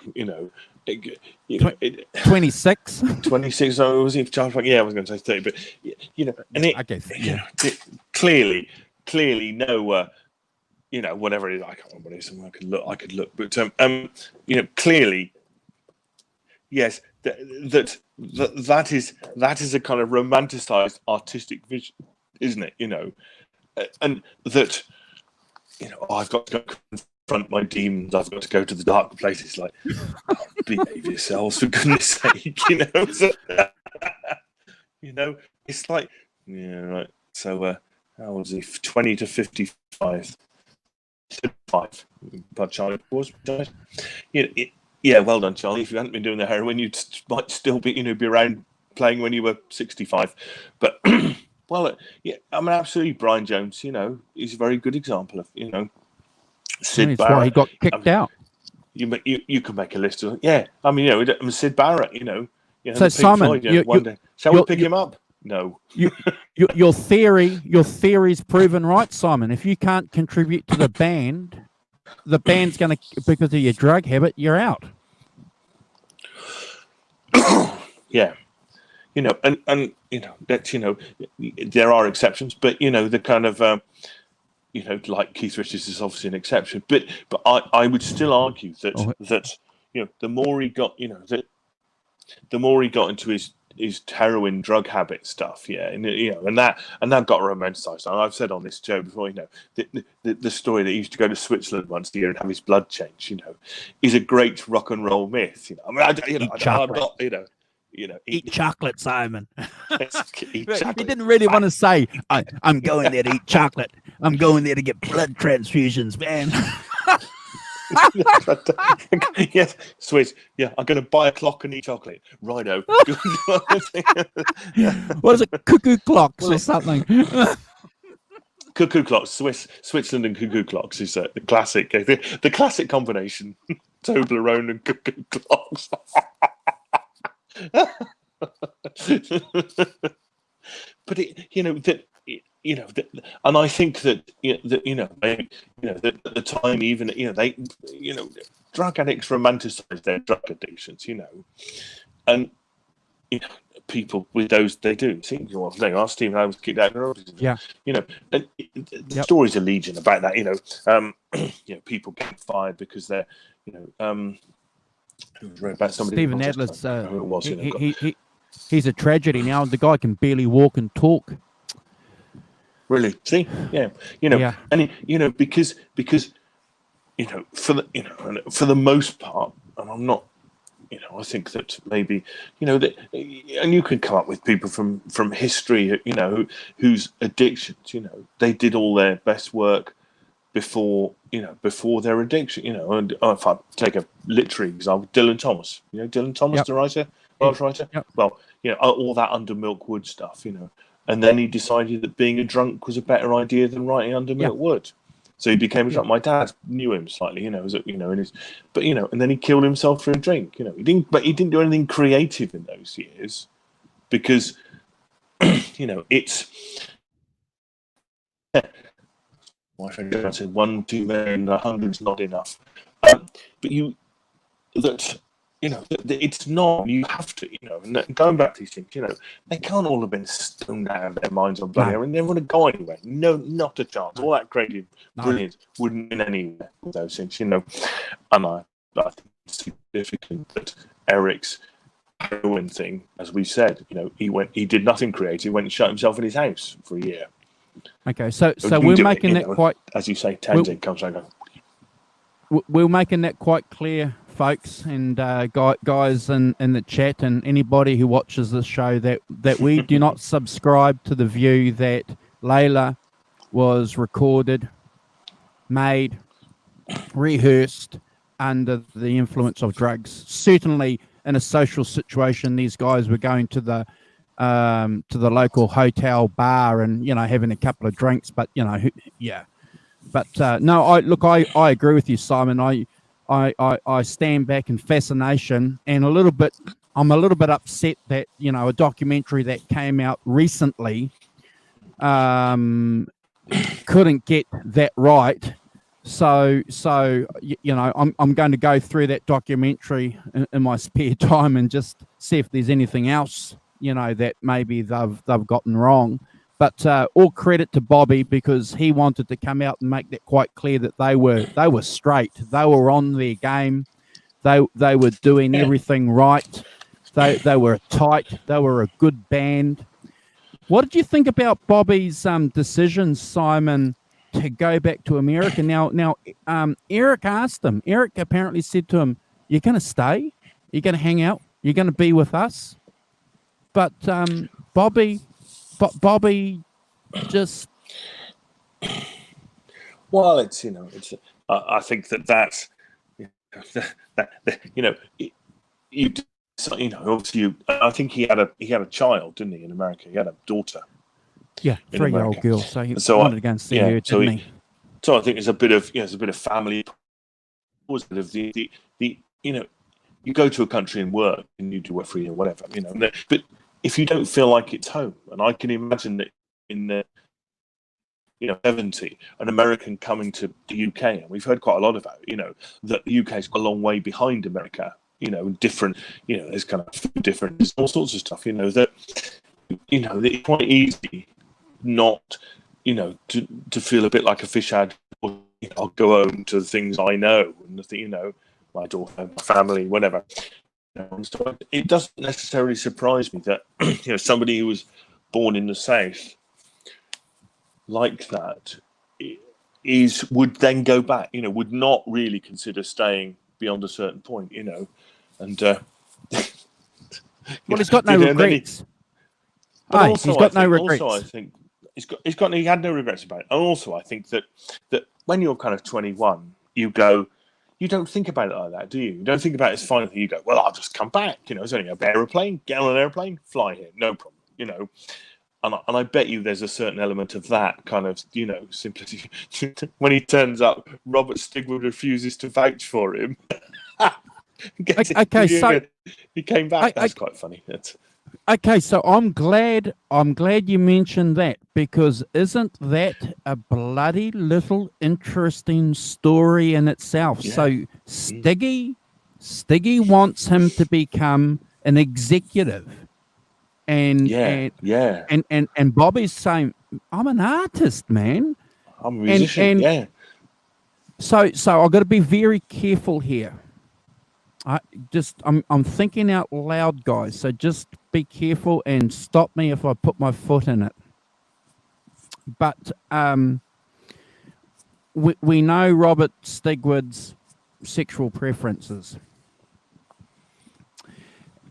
26. 26. So was he Charlie Parker? Yeah, I was going to say 30, but and it, clearly no, whatever it is. I can't remember what it is. I could look, but clearly, yes, that is a kind of romanticized artistic vision, isn't it? And that. I've got to go confront my demons. I've got to go to the dark places. Like, behave yourselves for goodness sake, So, it's like, yeah, right. So, how old is he? 20 to 55. 55. But Charlie was. Yeah, well done, Charlie. If you hadn't been doing the heroin, you might still be, be around playing when you were 65. But. Well, yeah, I mean, absolutely. Brian Jones, he's a very good example of, Sid Barrett. Why he got kicked out. You can make a list of, yeah. I mean, Sid Barrett, So Simon, one day. Shall we pick him up? No. Your theory's proven right, Simon. If you can't contribute to the band's going to, because of your drug habit, you're out. Yeah. And that, there are exceptions, but, the kind of, like Keith Richards is obviously an exception, but I would still argue that the more he got, the more he got into his heroin drug habit stuff, and that got romanticized. And I've said on this show before, the story that he used to go to Switzerland once a year and have his blood changed, is a great rock and roll myth. I mean, I'm not, eat chocolate, Simon. Eat chocolate. He didn't really want to say, I'm going there to eat chocolate. I'm going there to get blood transfusions, man. Yes, Swiss. Yeah, I'm going to buy a clock and eat chocolate. Righto. What is it? Cuckoo clocks or something? Cuckoo clocks. Switzerland and cuckoo clocks is the classic. The classic combination. Toblerone and cuckoo clocks. But and I think that at the time, even they drug addicts romanticize their drug addictions, and people with those they do. See, ask Stephen how was kicked out. Yeah, and stories are legion about that. People get fired because they're about Stephen Adler's he's a tragedy now. The guy can barely walk and talk. Really? See, yeah, and because for the most part, and I'm not, I think that maybe that, and you can come up with people from history, whose addictions, they did all their best work before their addiction. And if I take a literary example, Dylan Thomas. Dylan Thomas, Yep. the writer, Welsh writer. Yep. Well, all that Under Milk Wood stuff. And then he decided that being a drunk was a better idea than writing Under Milk Wood. So he became a drunk. My dad knew him slightly, in his, and then he killed himself for a drink. He didn't do anything creative in those years because, it's. My friend said 1 too many and 100's not enough. But it's not. You have to, and going back to these things, they can't all have been stoned out of their minds on bloody. I mean, they wouldn't go anywhere. No, not a chance. All that creative brilliance wouldn't win anywhere with those things, And I think it's significant that Eric's heroin thing, as we said, he did nothing creative. He went and shut himself in his house for a year. Okay, so we're making that quite, as you say, tangent comes over. We're making that quite clear, folks, and guys in the chat, and anybody who watches this show, that we do not subscribe to the view that Layla was recorded, made, rehearsed under the influence of drugs. Certainly, in a social situation, these guys were going to the local hotel bar and having a couple of drinks, but but no, I agree with you, Simon. I stand back in fascination and I'm a little bit upset that a documentary that came out recently couldn't get that right. So I'm going to go through that documentary in my spare time and just see if there's anything else that maybe they've gotten wrong. But all credit to Bobby, because he wanted to come out and make that quite clear that they were straight. They were on their game. They were doing everything right. They were tight. They were a good band. What did you think about Bobby's decision, Simon, to go back to America? Now, Eric asked him. Eric apparently said to him, "You're going to stay? You're going to hang out? You're going to be with us?" But Bobby just. Well, it's I think that's obviously I think he had a child, didn't he, in America? He had a daughter. Yeah, 3-year-old girl. So he wanted to go and see her, didn't he? So I think it's a bit of family positive. You go to a country and work and you do work for you or whatever, but if you don't feel like it's home, and I can imagine that in the 70, an American coming to the UK, and we've heard quite a lot about that the UK's a long way behind America, different, there's kind of different, there's all sorts of stuff, that it's quite easy not, to feel a bit like a fish out. I'll go home to the things I know and my daughter, my family, whatever. So it doesn't necessarily surprise me that somebody who was born in the South like that would then go back, would not really consider staying beyond a certain point, and well, he's got no regrets. He's got no regrets. Also, I think he had no regrets about it. And also, I think that when you're kind of 21, you don't think about it like that, do you? You don't think about it as final thing. You go, well, I'll just come back. It's only an aeroplane. Get on an airplane, fly here, no problem. And I bet you there's a certain element of that kind of, simplicity. When he turns up, Robert Stigwood refuses to vouch for him. Okay, so he came back. That's quite funny. Okay, so I'm glad you mentioned that, because isn't that a bloody little interesting story in itself? Yeah. So Stiggy wants him to become an executive, and Bobby's saying, "I'm an artist, man. I'm a musician." So I've got to be very careful here. I'm thinking out loud, guys. So just be careful and stop me if I put my foot in it. But we know Robert Stigwood's sexual preferences,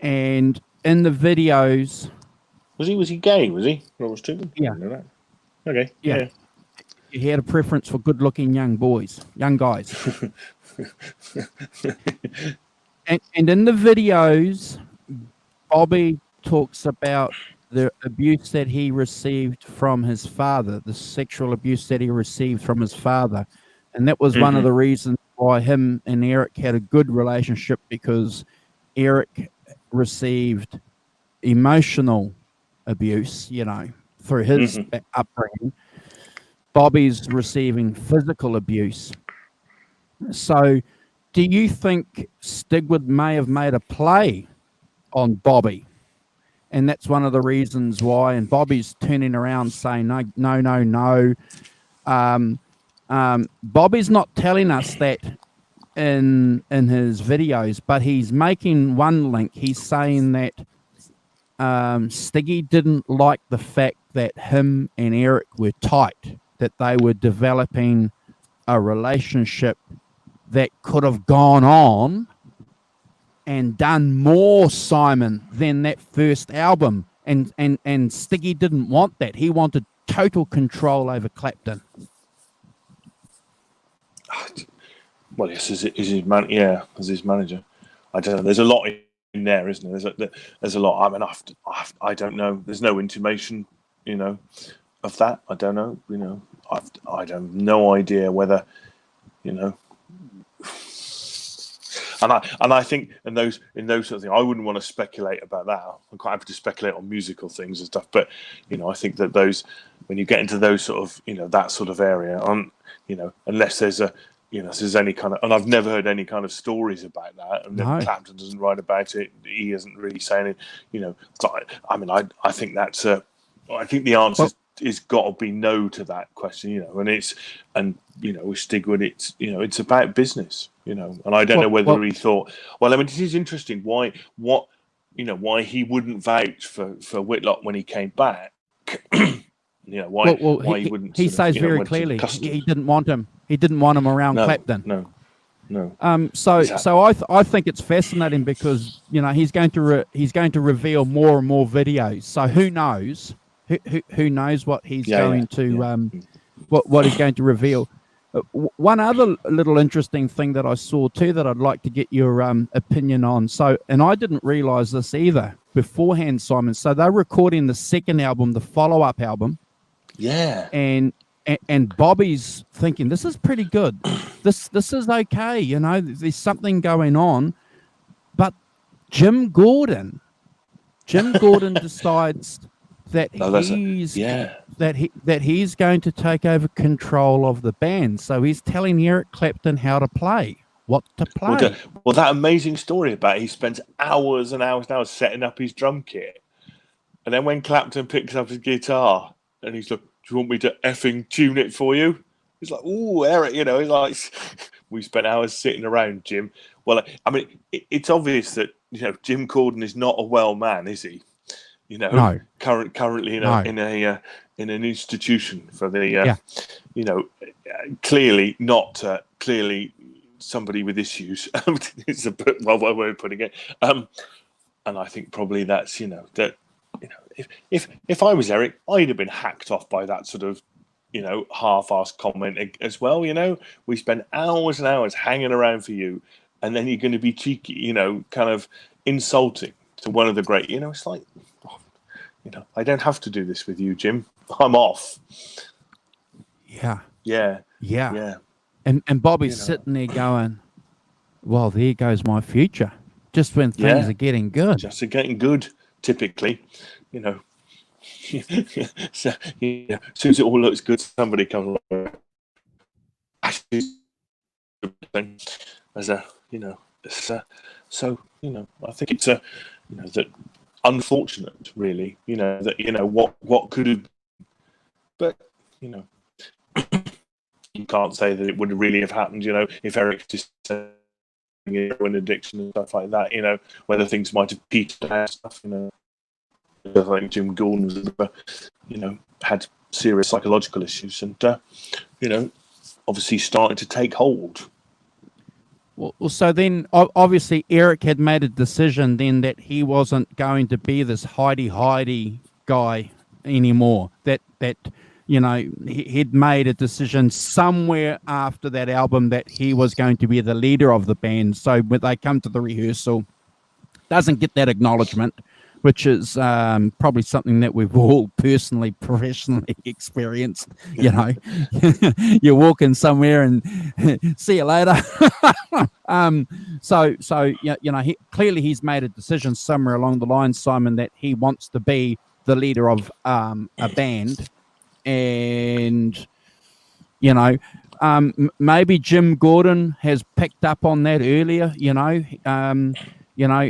and in the videos, was he gay? Was he Robert Stigwood? Yeah. Okay. Yeah. he had a preference for good-looking young guys. and in the videos, Bobby talks about the abuse that he received from his father, the sexual abuse that he received from his father. And that was one of the reasons why him and Eric had a good relationship, because Eric received emotional abuse, through his upbringing. Bobby's receiving physical abuse. So do you think Stigwood may have made a play on Bobby? And that's one of the reasons why, and Bobby's turning around saying, no. Bobby's not telling us that in his videos, but he's making one link. He's saying that Stiggy didn't like the fact that him and Eric were tight, that they were developing a relationship that could have gone on and done more, Simon, than that first album. And Stiggy didn't want that. He wanted total control over Clapton. Well, yes, as his manager. I don't know. There's a lot in there, isn't there? There's a lot. I mean, I don't know. There's no intimation, of that. I don't know. I have no idea whether, And I think in those sort of things, I wouldn't want to speculate about that. I'm quite happy to speculate on musical things and stuff, but I think that those, when you get into those sort of that sort of area, unless there's there's any kind of, and I've never heard any kind of stories about that, and then Clapton doesn't write about it. He isn't really saying it. So I think that's I think the answer is got to be no to that question, and with Stigwood, it's about business, and I don't know whether he thought, well, I mean, it is interesting why he wouldn't vouch for Whitlock when he came back. Why he wouldn't. He says very clearly he didn't want him. He didn't want him around Clapton. No. So exactly. I think it's fascinating because he's going to reveal more and more videos. So who knows? Who knows what he's going to what he's going to reveal? One other little interesting thing that I saw too that I'd like to get your opinion on. So, and I didn't realize this either beforehand, Simon. So they're recording the second album, the follow-up album. Yeah. And Bobby's thinking, this is pretty good. This is okay. There's something going on. But Jim Gordon decides that he's going to take over control of the band. So he's telling Eric Clapton how to play, what to play. Well, that amazing story about he spends hours and hours and hours setting up his drum kit, and then when Clapton picks up his guitar and he's like, "Do you want me to effing tune it for you?" He's like, "Ooh, Eric," he's like, "We spent hours sitting around, Jim." Well, I mean, it's obvious that Jim Gordon is not a well man, is he? No. Currently in an institution for the, clearly not clearly somebody with issues. It's a bit well way of putting it. And I think probably that's if I was Eric, I'd have been hacked off by that sort of half-assed comment as well. We spend hours and hours hanging around for you, and then you're going to be cheeky, kind of insulting to one of the great. It's like. I don't have to do this with you, Jim. I'm off. Yeah. And Bobby's sitting there going, well, there goes my future. Just when things are getting good. Just getting good, typically. So, as soon as it all looks good, somebody comes along. As a, so, I think it's that unfortunate, really, that what could have, but you can't say that it would really have happened, if Eric just heroin addiction and stuff like that, whether things might have petered out and stuff, I think Jim Gordon was, had serious psychological issues and, obviously started to take hold. Well, so then obviously Eric had made a decision then that he wasn't going to be this hidey guy anymore. That he'd made a decision somewhere after that album that he was going to be the leader of the band. So when they come to the rehearsal, doesn't get that acknowledgement, which is probably something that we've all personally, professionally experienced. You're walking somewhere and see you later. Clearly he's made a decision somewhere along the line, Simon, that he wants to be the leader of a band. And maybe Jim Gordon has picked up on that earlier.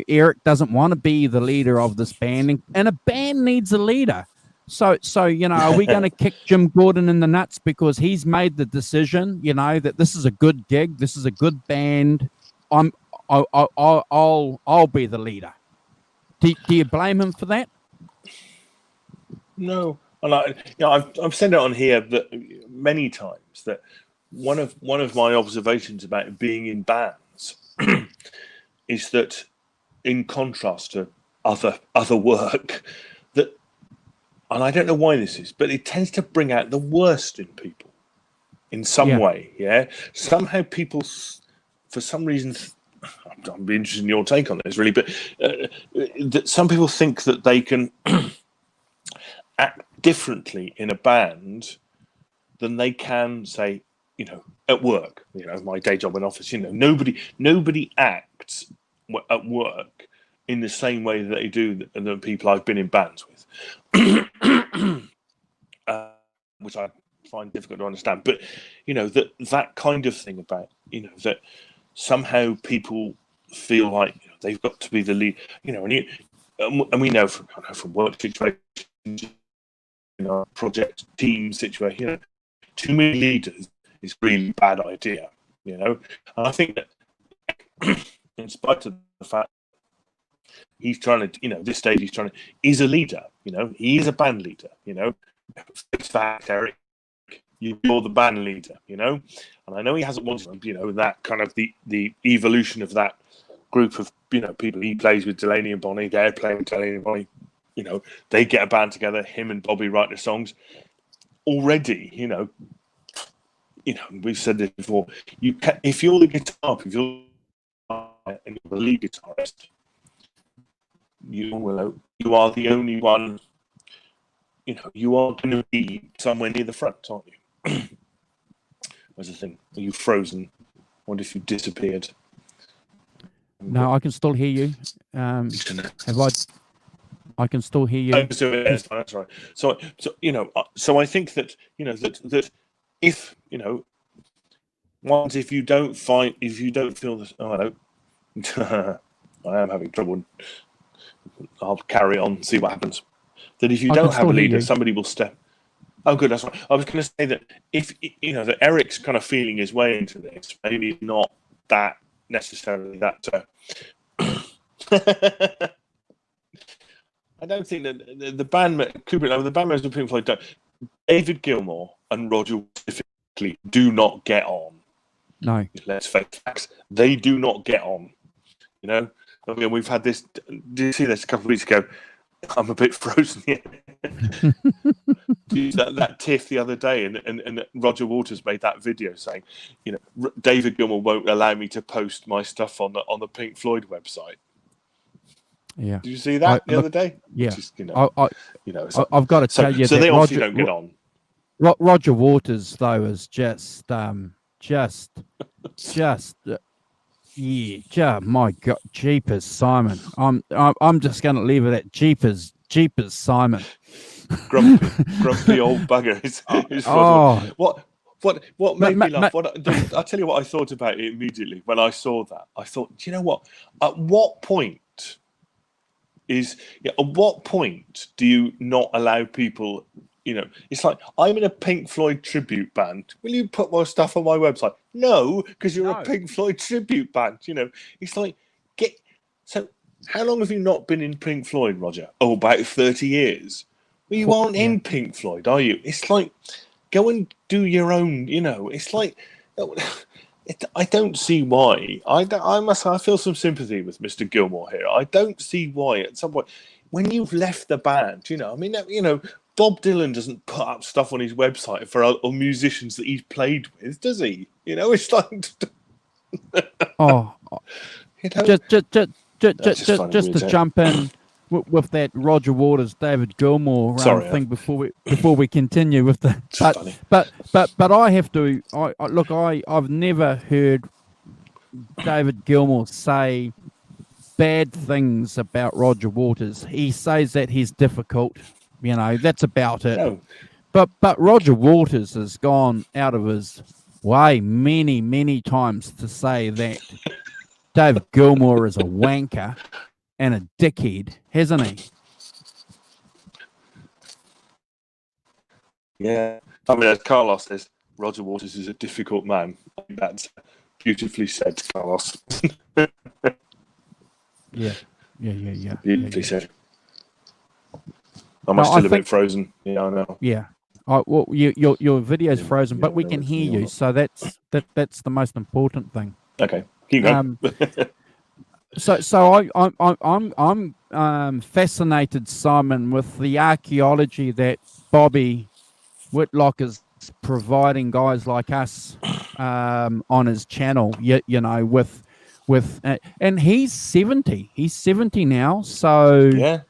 Eric doesn't want to be the leader of this band, and a band needs a leader. So are we going to kick Jim Gordon in the nuts because he's made the decision, that this is a good gig, this is a good band, I'll be the leader? Do you blame him for that? No. And I've said it on here many times that one of my observations about being in bands is that, in contrast to other work, that, and I don't know why this is, but it tends to bring out the worst in people in some way. Yeah, somehow people, for some reason, I'd be interested in your take on this, really, but that some people think that they can act differently in a band than they can, say, at work. My day job in office. Nobody acts at work in the same way that they do the people I've been in bands with, which I find difficult to understand. But that kind of thing about that somehow people feel like they've got to be the lead. And we know from work situations, project team situation, too many leaders is a really bad idea. And I think that in spite of the fact he's trying to, this stage he's a leader. He is a band leader. It's fact, Eric, you're the band leader. And I know he hasn't wanted, that kind of the evolution of that group of people. He plays with Delaney and Bonnie. They're playing with Delaney and Bonnie. They get a band together. Him and Bobby write the songs. Already, we've said this before. If you're the guitar, if you're and you're the lead guitarist, you are the only one. You are going to be somewhere near the front, aren't you? Where's the thing? Are you frozen? I wonder if you disappeared. No, I can still hear you. I can still hear you. That's right. So I think that that if if you don't feel this, I am having trouble. I'll carry on and see what happens. That if you don't have a leader, somebody will step. Oh, good. That's right. I was going to say that if that Eric's kind of feeling his way into this, maybe not that necessarily that. I don't think that the band Kubrick, the band members of Pink Floyd, David Gilmour and Roger specifically do not get on. No, let's face facts. They do not get on. We've had this. Did you see this a couple of weeks ago? I'm a bit frozen here. that tiff the other day, and Roger Waters made that video saying, David Gilmour won't allow me to post my stuff on the Pink Floyd website. Yeah. Did you see that the other day? Yeah. Just, I've got to tell you so that they obviously don't get on. Roger Waters, though, is just my God, Jeepers Simon. I'm just going to leave it at Jeepers Simon. Grumpy old bugger. What made me laugh? I'll tell you what I thought about it immediately when I saw that. I thought, do you know what? At what point do you not allow people? It's like, I'm in a Pink Floyd tribute band. Will you put more stuff on my website? No, because you're a Pink Floyd tribute band. It's like, so how long have you not been in Pink Floyd, Roger? Oh, about 30 years. Well, you aren't in Pink Floyd, are you? It's like, go and do your own, It's like, I don't see why. I feel some sympathy with Mr. Gilmour here. I don't see why at some point, when you've left the band, Bob Dylan doesn't put up stuff on his website for other musicians that he's played with, does he? You know, it's like, Oh, you know, just to jump in with that Roger Waters, David Gilmour thing before we continue with the. But I have to. I've never heard David Gilmour say bad things about Roger Waters. He says that he's difficult. You know, that's about it. No. But Roger Waters has gone out of his way many times to say that David Gilmour is a wanker and a dickhead, hasn't he? Yeah. I mean, as Carlos says, Roger Waters is a difficult man. That's beautifully said, Carlos. Yeah. Beautifully said. Am I still a bit frozen? Yeah, I know. Yeah. Well, your video's frozen, but we can hear you, so that's the most important thing. Okay, keep going. So I'm fascinated, Simon, with the archaeology that Bobby Whitlock is providing guys like us on his channel. You know, with and he's 70. He's 70 now, so yeah.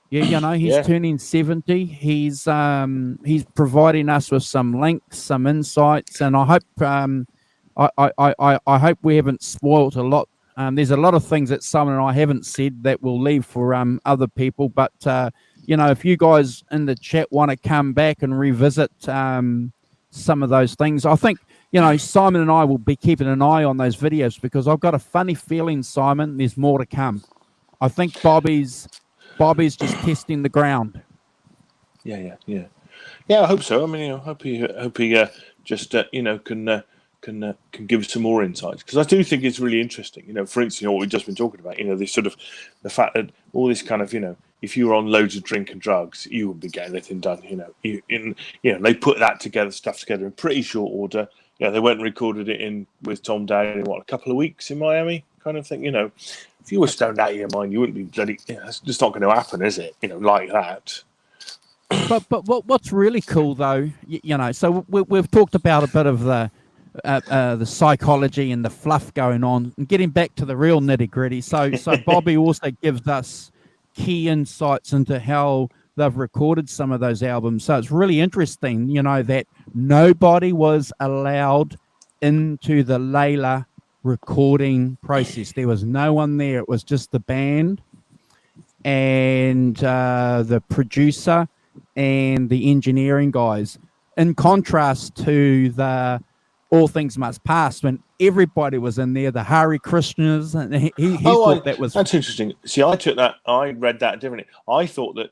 Yeah, you know, he's turning 70. He's providing us with some links, some insights, and I hope I hope we haven't spoilt a lot. There's a lot of things that Simon and I haven't said that we'll leave for other people. But you know, if you guys in the chat want to come back and revisit some of those things, I think, you know, Simon and I will be keeping an eye on those videos, because I've got a funny feeling, Simon, there's more to come. I think Bobby's just testing the ground. Yeah. I hope so. I mean, you know, hope he just you know, can give us some more insights, because I do think it's really interesting. You know, for instance, you know, what we've just been talking about. You know, this sort of the fact that all this kind of, you know, if you were on loads of drink and drugs, you wouldn't be getting anything done. You know, they put that stuff together in pretty short order. You know, they went and recorded it with Tom Dowd in a couple of weeks in Miami, kind of thing. You know, if you were stoned out of your mind, you wouldn't be bloody. You know, it's just not going to happen, is it? You know, like that. But what's really cool though, you know, so we've talked about a bit of the psychology and the fluff going on, and getting back to the real nitty gritty. So Bobby also gives us key insights into how they've recorded some of those albums. So it's really interesting, you know, that nobody was allowed into the Layla recording process. There was no one there. It was just the band and the producer and the engineering guys, in contrast to the All Things Must Pass, when everybody was in there, the Hare Krishnas, and he thought that was... That's interesting. See, I read that differently. I thought that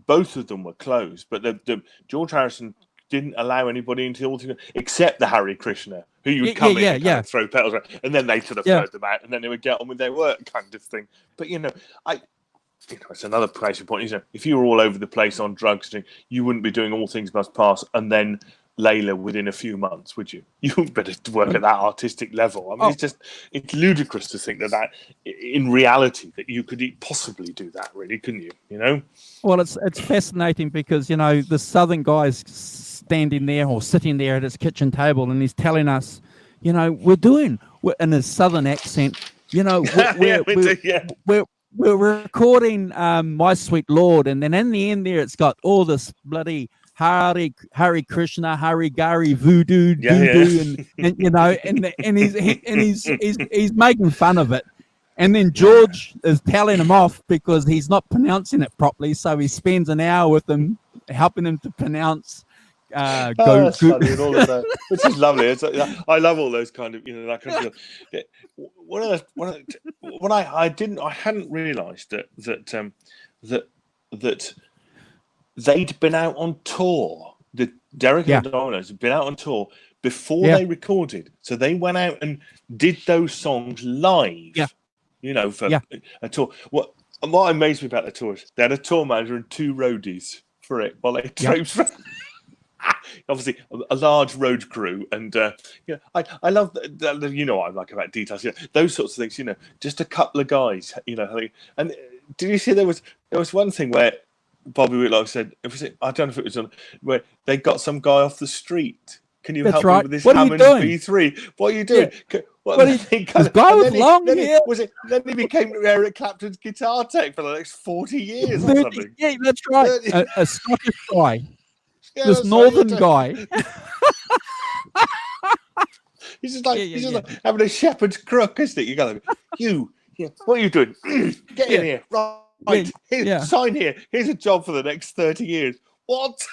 both of them were closed, but the George Harrison didn't allow anybody into All Things, except the Hare Krishna, who you would come in and kind of throw petals around, and then they sort of throw them out, and then they would get on with their work, kind of thing. But, you know, it's another case point. You know, if you were all over the place on drugs, you wouldn't be doing All Things Must Pass and then Layla within a few months, would you? You wouldn't better work at that artistic level. I mean, it's ludicrous to think that in reality that you could possibly do that, really, couldn't you? You know? Well, it's fascinating because, you know, the Southern guy's standing there or sitting there at his kitchen table, and he's telling us, you know, we're in his Southern accent, you know, we're recording My Sweet Lord, and then in the end there it's got all this bloody Hare Krishna, Hare Gari, voodoo, and you know, and he's making fun of it, and then George is telling him off because he's not pronouncing it properly, so he spends an hour with him helping him to pronounce. That's funny and all of that, which is lovely. I love all those kind of, you know, that kind of. I hadn't realised that they'd been out on tour. The Derek and the Dominoes had been out on tour before they recorded, so they went out and did those songs live. Yeah, you know, for a tour. What amazed me about the tour is they had a tour manager and 2 roadies for it while they traipsed around. Obviously, a large road crew, and you know, I love that. You know what I like about details, you know, those sorts of things. You know, just a couple of guys. You know, and did you see there was one thing where Bobby Whitlock said, I don't know if it was on where they got some guy off the street. Can you That's help right. me with this What are you Hammond doing? B3? What are you doing? Yeah. What, This guy with long hair. Then he became Eric Clapton's guitar tech for the next 40 years 30, or something. yeah, that's right. A Scottish guy. Yeah, This northern guy. He's just like like having a shepherd's crook, isn't it? You got what are you doing? Get in here, right? Here, sign here. Here's a job for the next 30 years. What?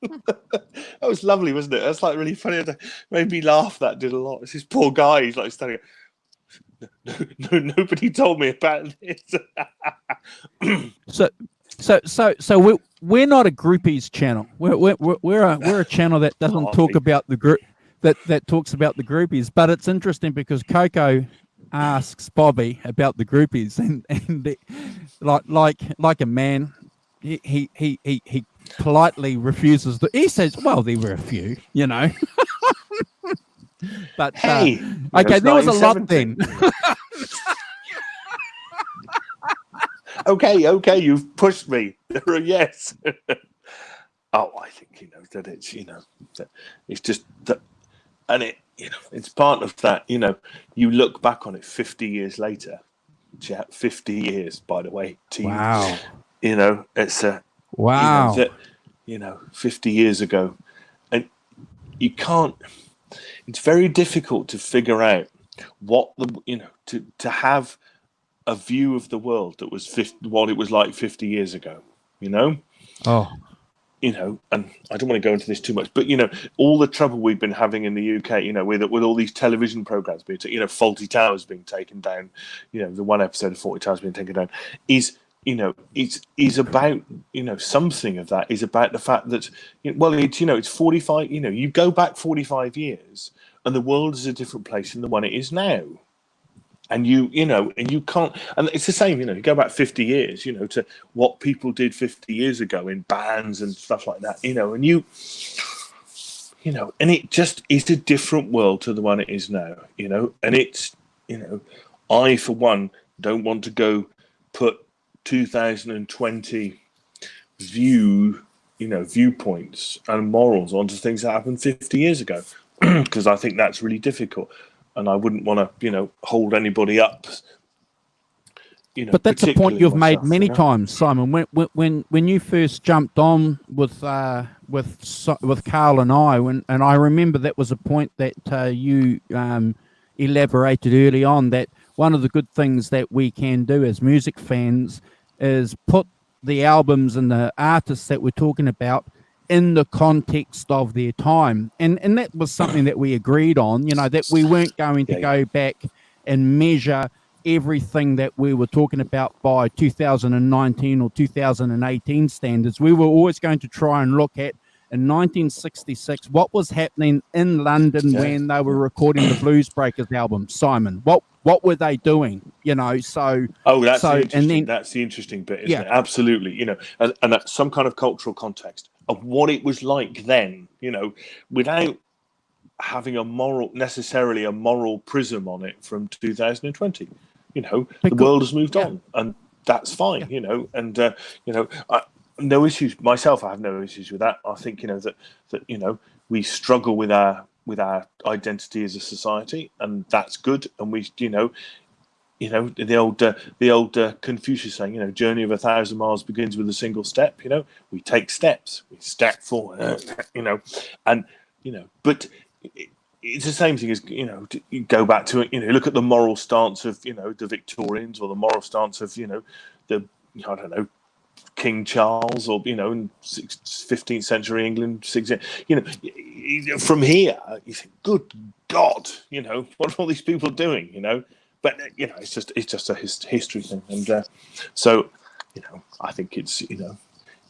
That was lovely, wasn't it? That's like really funny. It made me laugh. That did a lot. It's this poor guy. He's like standing. Nobody told me about this. So we're not a groupies channel. We're a channel that doesn't talk about the group that talks about the groupies. But it's interesting because Coco asks Bobby about the groupies, and like a man, he politely refuses. He says, "Well, there were a few, you know." But hey, okay, there was a lot then. Okay, you've pushed me. Yes. Oh, I think that it's that it's just that, and it's part of that. You look back on it 50 years later. 50 years, by the way. Wow. It's a wow. 50 years ago, and you can't. It's very difficult to figure out what to have a view of the world that was what it was like 50 years ago. Oh. And I don't want to go into this too much, but all the trouble we've been having in the UK, with all these television programs being, Faulty Towers being taken down, the one episode of Faulty Towers being taken down, is about something of that is about the fact that it's 45. You go back 45 years, and the world is a different place than the one it is now. And you can't, and it's the same, you go back 50 years, to what people did 50 years ago in bands and stuff like that, and and it just is a different world to the one it is now, and it's, I, for one, don't want to go put 2020 viewpoints and morals onto things that happened 50 years ago, because I think that's really difficult. And I wouldn't want to, hold anybody up. But that's a point you've made many times, Simon. When you first jumped on with Carl and I, and I remember that was a point that you elaborated early on, that one of the good things that we can do as music fans is put the albums and the artists that we're talking about in the context of their time, and that was something that we agreed on, that we weren't going to go back and measure everything that we were talking about by 2019 or 2018 standards. We were always going to try and look at, in 1966, what was happening in London when they were recording the Blues Breakers album. Simon, what were they doing? That's the interesting bit, isn't it? Absolutely, and that's some kind of cultural context of what it was like then, without having necessarily a moral prism on it from 2020. The world has moved on, and that's fine, and no issues myself. I have no issues with that. I think that we struggle with our identity as a society, and that's good. And we the old Confucius saying, journey of 1,000 miles begins with a single step. We take steps, we step forward, and but it's the same thing as you go back to it. Look at the moral stance of the Victorians, or the moral stance of the King Charles, or in 15th century England. From here you think, good God, what are all these people doing? But it's just a history thing, and so I think it's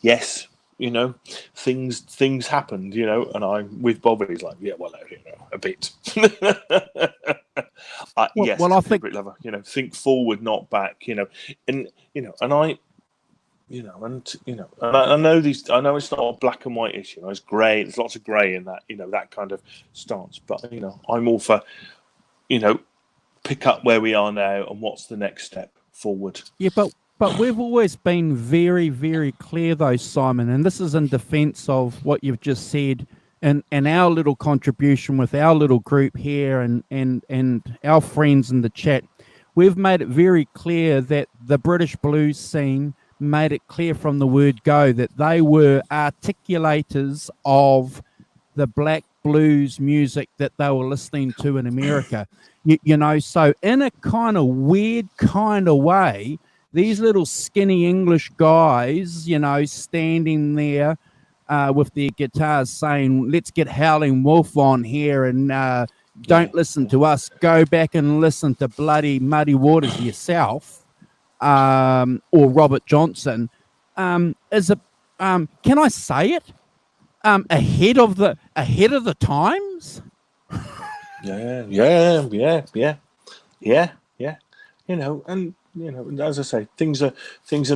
yes, things happened, and I'm with Bobby. He's like, yeah, well, a bit. Yes, I think lover, think forward, not back, and and I. And I know these. I know it's not a black and white issue. It's grey. There's lots of grey in that. That kind of stance. But I'm all for, pick up where we are now and what's the next step forward. Yeah, but But we've always been very, very clear, though, Simon, and this is in defence of what you've just said, and our little contribution with our little group here, and our friends in the chat. We've made it very clear that the British blues scene made it clear from the word go that they were articulators of the black blues music that they were listening to in America. You know, so in a kind of weird kind of way, these little skinny English guys, you know, standing there with their guitars saying, let's get Howling Wolf on here, and don't listen to us. Go back and listen to bloody Muddy Waters yourself, or Robert Johnson. Is a can I say it? Ahead of the times. Yeah. You know, and you know, as I say, things are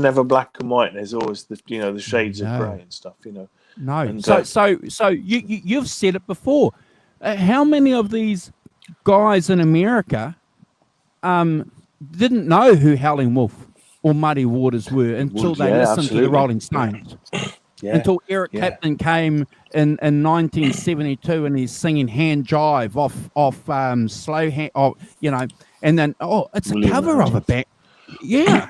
never black and white. There's always the shades of grey and stuff. You know. No. And, so you've said it before. How many of these guys in America didn't know who Howling Wolf or Muddy Waters were until they listened to the Rolling Stones? Until Eric Clapton came in 1972 and he's singing Hand Jive off Slow Hand, you know, and then it's a cover of a band. Yeah.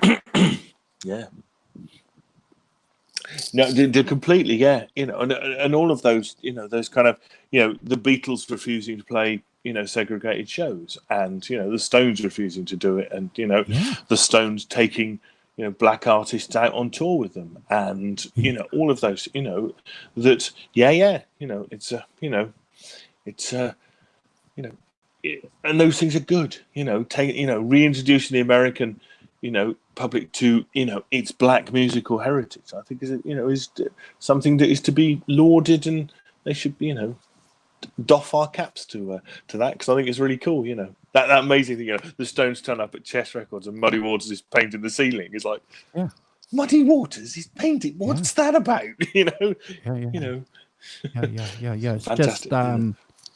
No, they're completely, you know, and all of those, you know, those kind of, you know, the Beatles refusing to play, you know, segregated shows, and, you know, the Stones refusing to do it, and, you know, the Stones taking, you know, black artists out on tour with them, and, you know, all of those, you know, that, you know, it's you know, and those things are good, you know, reintroducing the American, you know, public to, you know, its black musical heritage, I think is something that is to be lauded, and they should, you know, doff our caps to that, because I think it's really cool, you know, that amazing thing, you know, the Stones turn up at Chess Records and Muddy Waters is painting the ceiling. It's like, Muddy Waters is painting. What's that about? You know, you know. It's fantastic,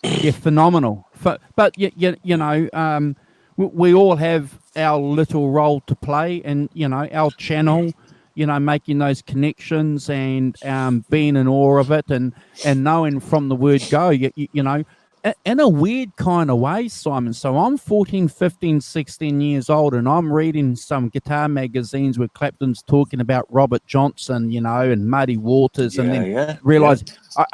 just phenomenal. But you know, we all have our little role to play, and you know, our channel, you know, making those connections and being in awe of it, and knowing from the word go, you know, in a weird kind of way, Simon. So I'm 14, 15, 16 years old, and I'm reading some guitar magazines where Clapton's talking about Robert Johnson, you know, and Muddy Waters, and then realize,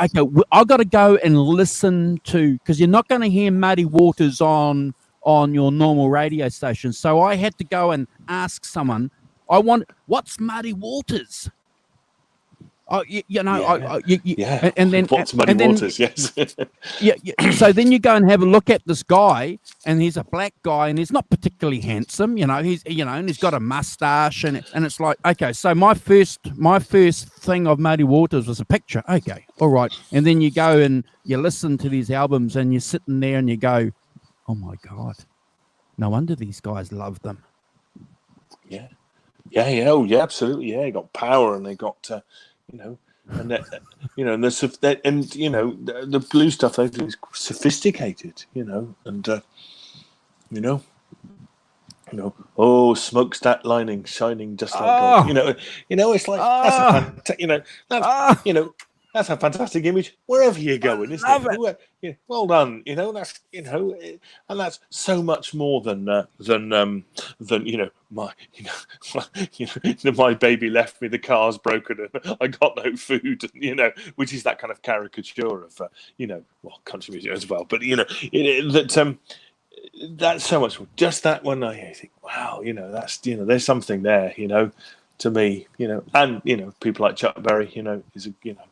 okay, I've got to go and listen to, because you're not going to hear Muddy Waters on your normal radio station. So I had to go and ask someone, what's Muddy Waters? You know, and then what's Muddy Waters? Yes. So then you go and have a look at this guy, and he's a black guy, and he's not particularly handsome. You know, and he's got a mustache, and it's like, okay. So my first thing of Muddy Waters was a picture. Okay, all right. And then you go and you listen to these albums, and you're sitting there, and you go, oh my God, no wonder these guys love them. Absolutely. Yeah, they got power, and they got. You know, and that, you know, and you know, the blue stuff, I think, is sophisticated. You know, and you know, oh, smokestack lining shining just like gold. You know, it's like that's a fantastic image wherever you're going, isn't it? Well done. You know, that's, you know, and that's so much more than you know, my baby left me, the car's broken, and I got no food, you know, which is that kind of caricature of you know, well, country music as well, but you know, that's so much more. Just that one, I think, wow, you know, that's, you know, there's something there, you know, to me, you know, and you know, people like Chuck Berry, you know, is a, you know,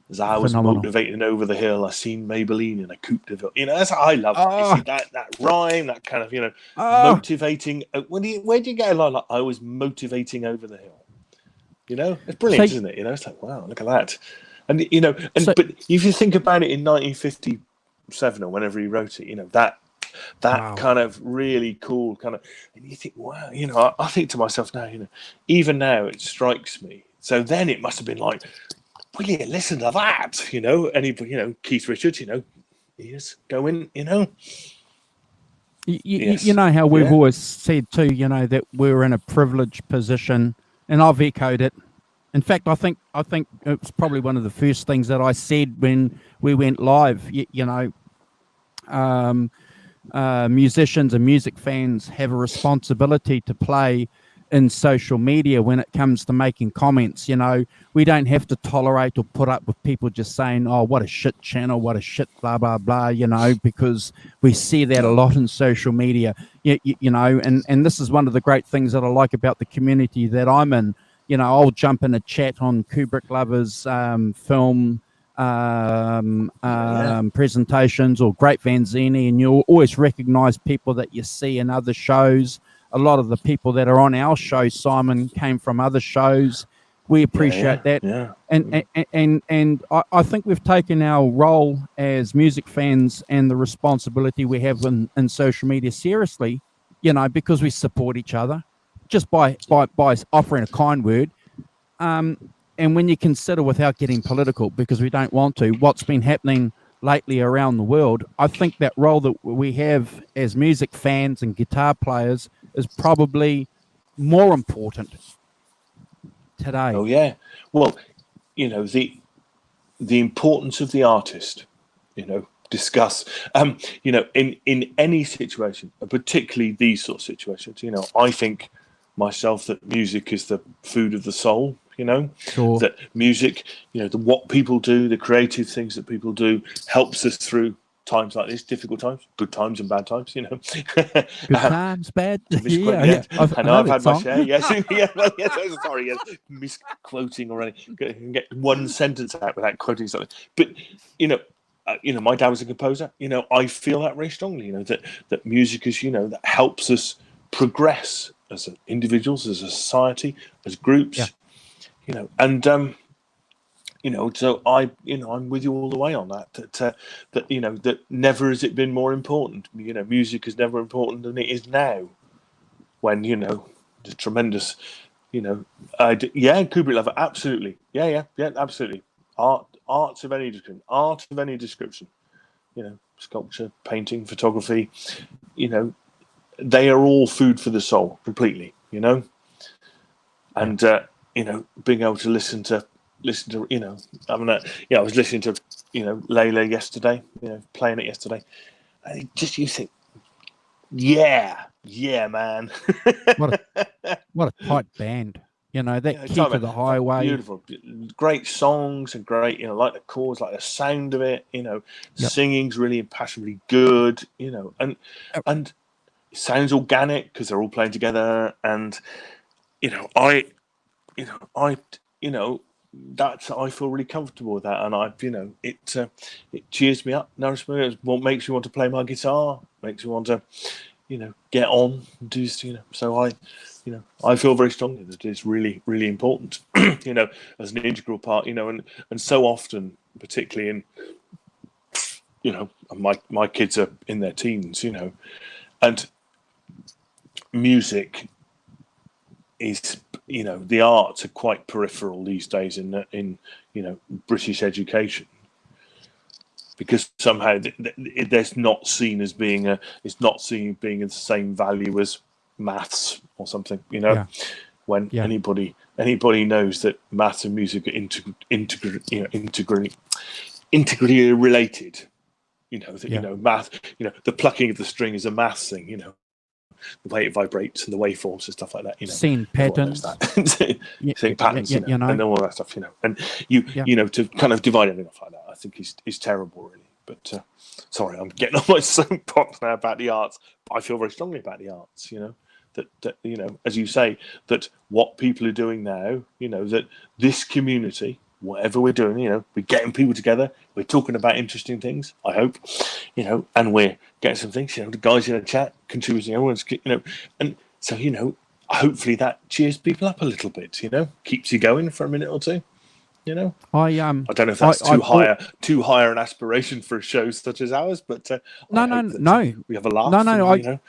as I was motivating over the hill, I seen Maybelline in a coupe de ville. You know, that's what I love. You see that rhyme, that kind of, you know, motivating. Where do you get a line like I was motivating over the hill? You know, it's brilliant, isn't it? You know, it's like, wow, look at that. And you know, but if you think about it, in 1957 or whenever he wrote it, you know, that kind of really cool kind of, and you think, wow, you know, I think to myself now, you know, even now it strikes me. So then it must have been like, will you listen to that? You know, you know, Keith Richards, you know, he is going, you know. You know how we've always said too, you know, that we're in a privileged position, and I've echoed it. In fact, I think it's probably one of the first things that I said when we went live. You know, musicians and music fans have a responsibility to play in social media when it comes to making comments. You know, we don't have to tolerate or put up with people just saying, oh, what a shit channel, what a shit blah blah blah, you know, because we see that a lot in social media. You know, and this is one of the great things that I like about the community that I'm in. You know, I'll jump in a chat on Kubrick lovers, film presentations or Great Van Zini, and you'll always recognize people that you see in other shows. A lot of the people that are on our show, Simon, came from other shows. We appreciate that. Yeah. And I think we've taken our role as music fans and the responsibility we have in social media seriously, you know, because we support each other just by offering a kind word. And when you consider, without getting political, because we don't want to, what's been happening lately around the world, I think that role that we have as music fans and guitar players is probably more important today. Oh yeah. Well, you know, the importance of the artist, you know, discuss, you know, in any situation, particularly these sort of situations, you know, I think myself that music is the food of the soul, you know, that music, you know, what people do, the creative things that people do helps us through times like this, difficult times, good times and bad times, you know. Good times, bad. Yeah. I know I've had my share. Yes, well, yes. Sorry, yes, misquoting already. Get one sentence out without quoting something. But you know, my dad was a composer. You know, I feel that very strongly. You know, that music is, you know, that helps us progress as individuals, as a society, as groups. Yeah. You know, and you know, so I'm with you all the way on that. That you know, that never has it been more important. You know, music is never important than it is now. When, you know, the tremendous, you know, Kubrick lover, absolutely, yeah, absolutely. Arts of any description, you know, sculpture, painting, photography, you know, they are all food for the soul, completely. You know, and you know, being able to listen to, you know, I was listening to, you know, Layla yesterday, you know, playing it yesterday, and you think, yeah, man. what a tight band, you know, that Key to the Highway, beautiful, great songs, and great, you know, like the chords, like the sound of it, you know, singing's really impassionately good, you know, and it sounds organic because they're all playing together, and you know, I feel really comfortable with that, and you know, it cheers me up, nourishes me. What makes me want to play my guitar, makes me want to, you know, get on and do, you know. So I feel very strongly that it's really, really important, you know, as an integral part, you know, and so often, particularly in, you know, my kids are in their teens, you know, and music is, you know, the arts are quite peripheral these days in you know, British education, because somehow there's not seen as being it's not seen being of the same value as maths or something, you know. When anybody knows that maths and music are integrally related, you know, that you know, math, you know, the plucking of the string is a maths thing, you know, the way it vibrates and the waveforms and stuff like that, you know, seeing patterns, seeing patterns, you know, and all that stuff, you know, and you know, to kind of divide everything off like that, I think is terrible, really. But sorry, I'm getting on my soapbox now about the arts, but I feel very strongly about the arts, you know, that you know, as you say, that what people are doing now, you know, that this community, whatever we're doing, you know, we're getting people together, we're talking about interesting things, I hope, you know, and we're getting some things, you know, the guys in the chat contributing, everyone's, you know, and so, you know, hopefully that cheers people up a little bit, you know, keeps you going for a minute or two, you know. I don't know if that's too high an aspiration for a show such as ours, but no, we have a laugh. You know.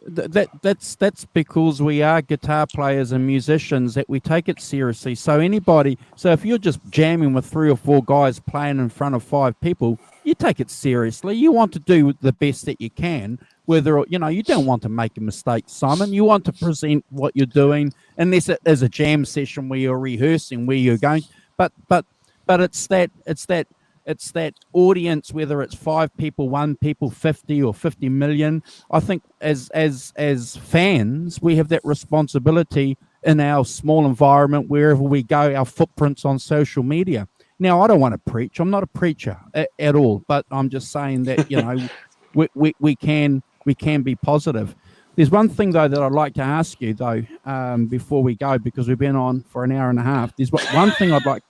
That's because we are guitar players and musicians, that we take it seriously. So if you're just jamming with 3 or 4 guys playing in front of 5 people, you take it seriously. You want to do the best that you can. Whether you don't want to make a mistake, Simon. You want to present what you're doing, unless it is a jam session where you're rehearsing, where you're going. But it's that audience, whether it's 5 people, 1 people, 50 or 50 million. I think as fans, we have that responsibility in our small environment, wherever we go, our footprints on social media. Now, I don't want to preach. I'm not a preacher at all, but I'm just saying that we can be positive. There's one thing though that I'd like to ask you though, before we go, because we've been on for an hour and a half. There's one thing I'd like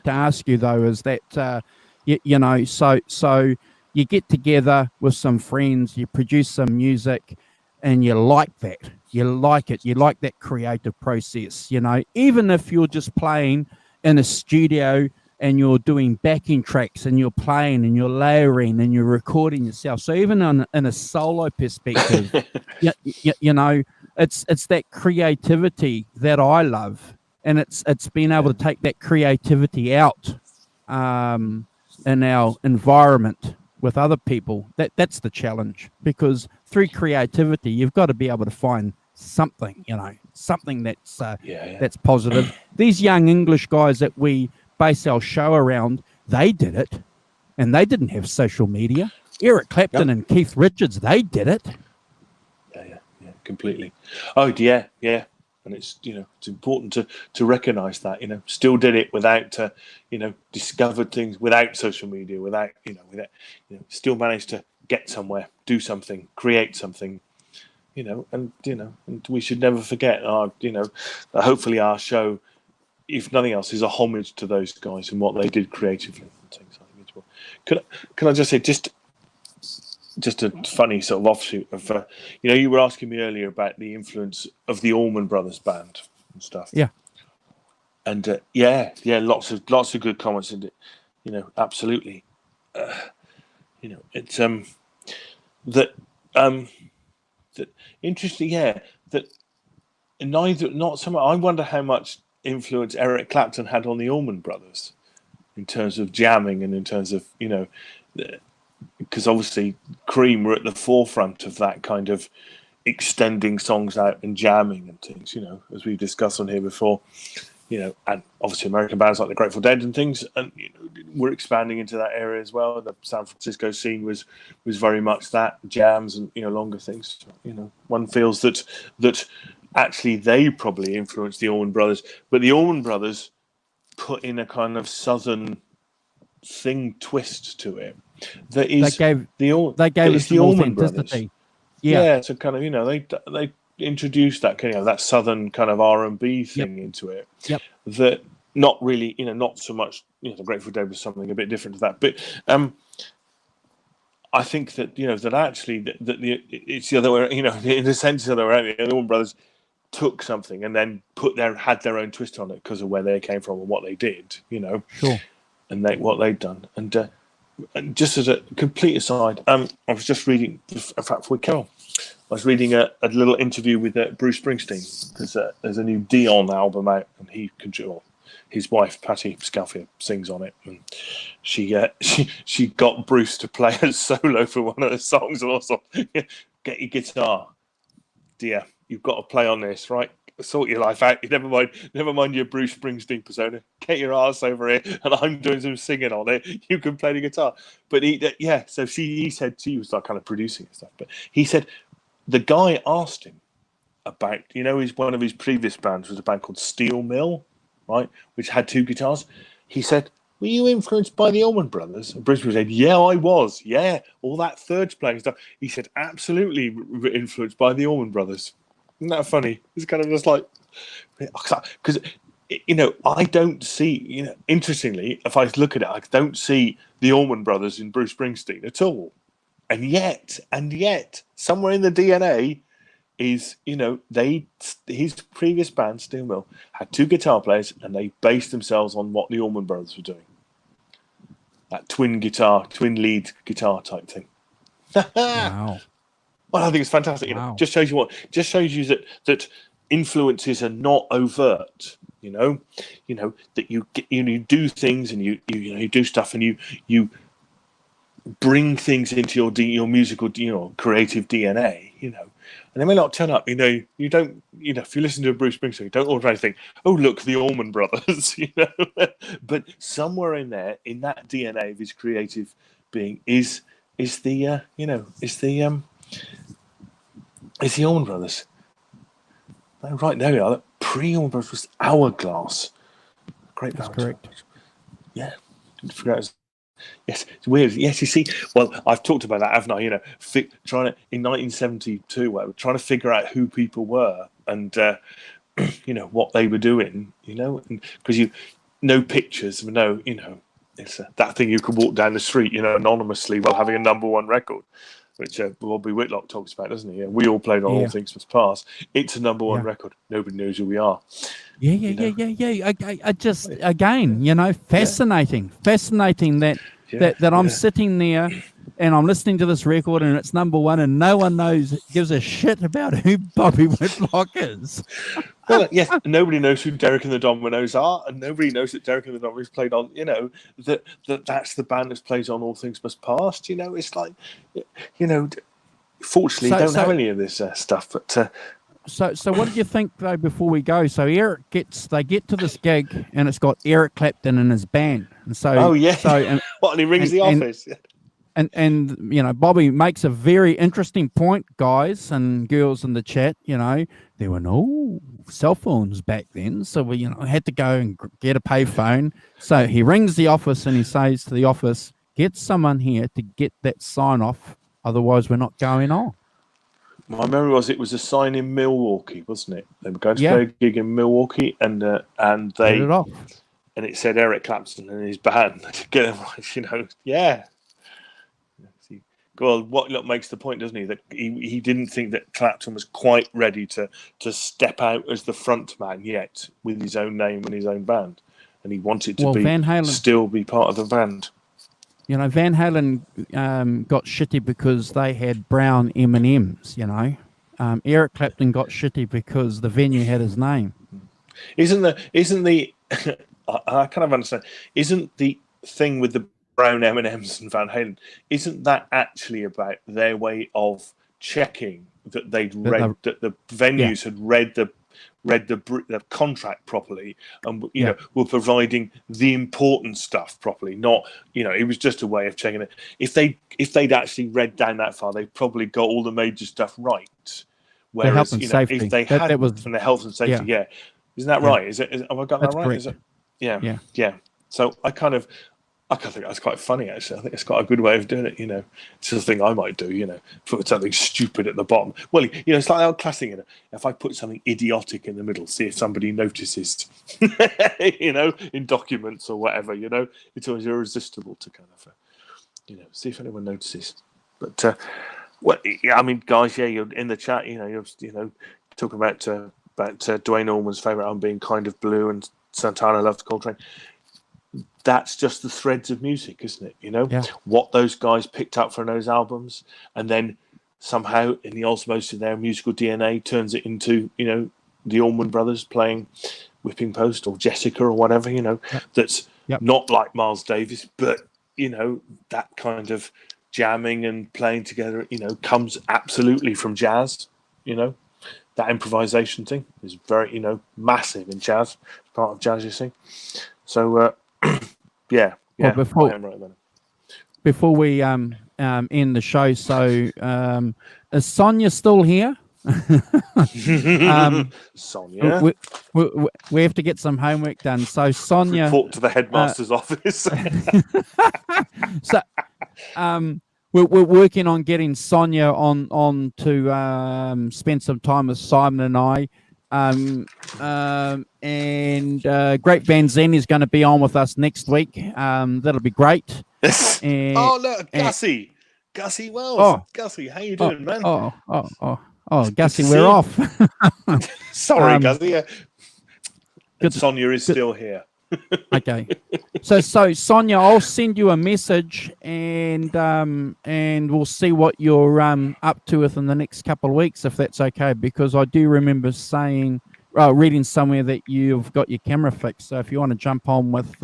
to ask you though, is that so you get together with some friends, you produce some music, and you like that. You like it. You like that creative process. Even if you're just playing in a studio and you're doing backing tracks and you're playing and you're layering and you're recording yourself. So even in a solo perspective, it's that creativity that I love, and it's being able to take that creativity out in our environment with other people. That's the challenge, because through creativity, you've got to be able to find something, something that's positive. These young English guys that we base our show around, they did it, and they didn't have social media. Eric Clapton and Keith Richards, they did it. Yeah, completely. Oh, yeah. And it's it's important to recognise that still did it without discovered things without social media, without still managed to get somewhere, do something, create something. And we should never forget hopefully our show, if nothing else, is a homage to those guys and what they did creatively and things. I think as well. Can I just say just a funny sort of offshoot of you were asking me earlier about the influence of the Allman Brothers band and stuff. Yeah. And lots of good comments in it. Absolutely. It's that interesting. Yeah, that not so much. I wonder how much influence Eric Clapton had on the Allman Brothers in terms of jamming and in terms of because obviously Cream were at the forefront of that kind of extending songs out and jamming and things, as we've discussed on here before, and obviously American bands like the Grateful Dead and things, and we're expanding into that area as well. The San Francisco scene was very much that, jams and longer things. One feels that actually they probably influenced the Allman Brothers, but the Allman Brothers put in a kind of southern twist to it. That is, they gave us the Allman Brothers. Yeah, so kind of they introduced that kind of that southern kind of R&B thing into it. Yep. That not really, not so much. The Grateful Dead was something a bit different to that, but I think that that actually it's the other way. In a sense, the other way around. The Allman Brothers took something and then had their own twist on it because of where they came from and what they did. Sure. And what they'd done. And just as a complete aside, I was just reading, in fact, for Carol, I was reading a little interview with Bruce Springsteen, because there's a new Dion album out, and his wife Patty Scalfield sings on it, and she got Bruce to play a solo for one of the songs, and also get your guitar, dear, you've got to play on this, right? Sort your life out. Never mind your Bruce Springsteen persona. Get your ass over here, and I'm doing some singing on it. You can play the guitar. But so he said she was like kind of producing and stuff. But he said the guy asked him about one of his previous bands was a band called Steel Mill, right, which had 2 guitars. He said, "Were you influenced by the Allman Brothers?" And Bruce said, "Yeah, I was. Yeah, all that thirds playing stuff." He said, "Absolutely influenced by the Allman Brothers." Isn't that funny? It's kind of just like, because I don't see, interestingly, if I look at it, I don't see the Allman Brothers in Bruce Springsteen at all. And yet, somewhere in the DNA is, his previous band, Steel Mill, had 2 guitar players, and they based themselves on what the Allman Brothers were doing. That twin lead guitar type thing. Wow. Well, I think it's fantastic. Wow. Just shows you that influences are not overt. that you do things and you do stuff and you bring things into your musical, creative DNA, and they may not turn up, you don't, if you listen to a Bruce Springsteen, you don't automatically think, oh, look, the Allman Brothers, but somewhere in there, in that DNA of his creative being is the Allman Brothers. No, right, there we are. Pre-Allman Brothers was Hourglass. Great band. That's correct. Yeah. Yes, it's weird. Yes, you see, well, I've talked about that, haven't I? Trying to, in 1972, trying to figure out who people were and, what they were doing, because no pictures, it's that thing you could walk down the street, anonymously while having a number one record, which Bobby Whitlock talks about, doesn't he? We all played on All Things Must Pass. It's a number one record. Nobody knows who we are. Yeah. I just, again, fascinating that I'm sitting there and I'm listening to this record and it's number one and no one gives a shit about who Bobby Whitlock is. Well, yes, nobody knows who Derek and the Dominoes are, and nobody knows that Derek and the Dominoes played on, that's the band that plays on All Things Must Pass. It's like, fortunately, don't have any of this stuff, but... So what do you think, though, before we go? So they get to this gig, and it's got Eric Clapton in his band. And so, and he rings the office. And Bobby makes a very interesting point, guys and girls in the chat. There were no cell phones back then, so we had to go and get a payphone. So he rings the office and he says to the office, "Get someone here to get that sign off, otherwise we're not going on." My memory was it was a sign in Milwaukee, wasn't it? They were going to play a gig in Milwaukee, and they it off. And it said Eric Clapton and his band. Get him, Well, what makes the point, doesn't he? That he didn't think that Clapton was quite ready to step out as the front man yet with his own name and his own band, and he wanted to still be part of the band. Van Halen got shitty because they had brown M&Ms, Eric Clapton got shitty because the venue had his name. Isn't the I kind of understand. Isn't the thing with the brown M&Ms and Van Halen, isn't that actually about their way of checking that they'd read, that the venues had read the contract properly, and were providing the important stuff properly? Not, it was just a way of checking it. If they'd actually read down that far, they probably got all the major stuff right. Whereas, if they hadn't, from the health and safety, isn't that right? Is it? Have I got that right? Correct. Is it? Yeah. So I think that's quite funny, actually. I think it's quite a good way of doing it, It's the thing I might do, put something stupid at the bottom. Well, it's like that classic, if I put something idiotic in the middle, see if somebody notices, in documents or whatever, it's always irresistible to kind of, see if anyone notices. But, guys, you're in the chat, you're talking about Duane Allman's favourite album being Kind of Blue and Santana Loves Coltrane. That's just the threads of music, isn't it? What those guys picked up from those albums, and then somehow in the osmosis of their musical DNA turns it into, the Allman Brothers playing Whipping Post or Jessica or whatever, that's not like Miles Davis, but, that kind of jamming and playing together, comes absolutely from jazz, that improvisation thing is very, massive in jazz. It's part of jazz, you see. So, Well, before we end the show, so is Sonia still here? Sonia, we have to get some homework done. So Sonia, report to the headmaster's office. So, we're working on getting Sonia on to spend some time with Simon and I. And Great Van Zen is going to be on with us next week. That'll be great. And, look, Gussie Wells. Gussie, how you doing, man? Gussie, we're off. Sorry, Gussie. Sonia is still here. Okay. So Sonia, I'll send you a message and we'll see what you're up to within the next couple of weeks, if that's okay, because I do remember saying reading somewhere that you've got your camera fixed. So if you want to jump on with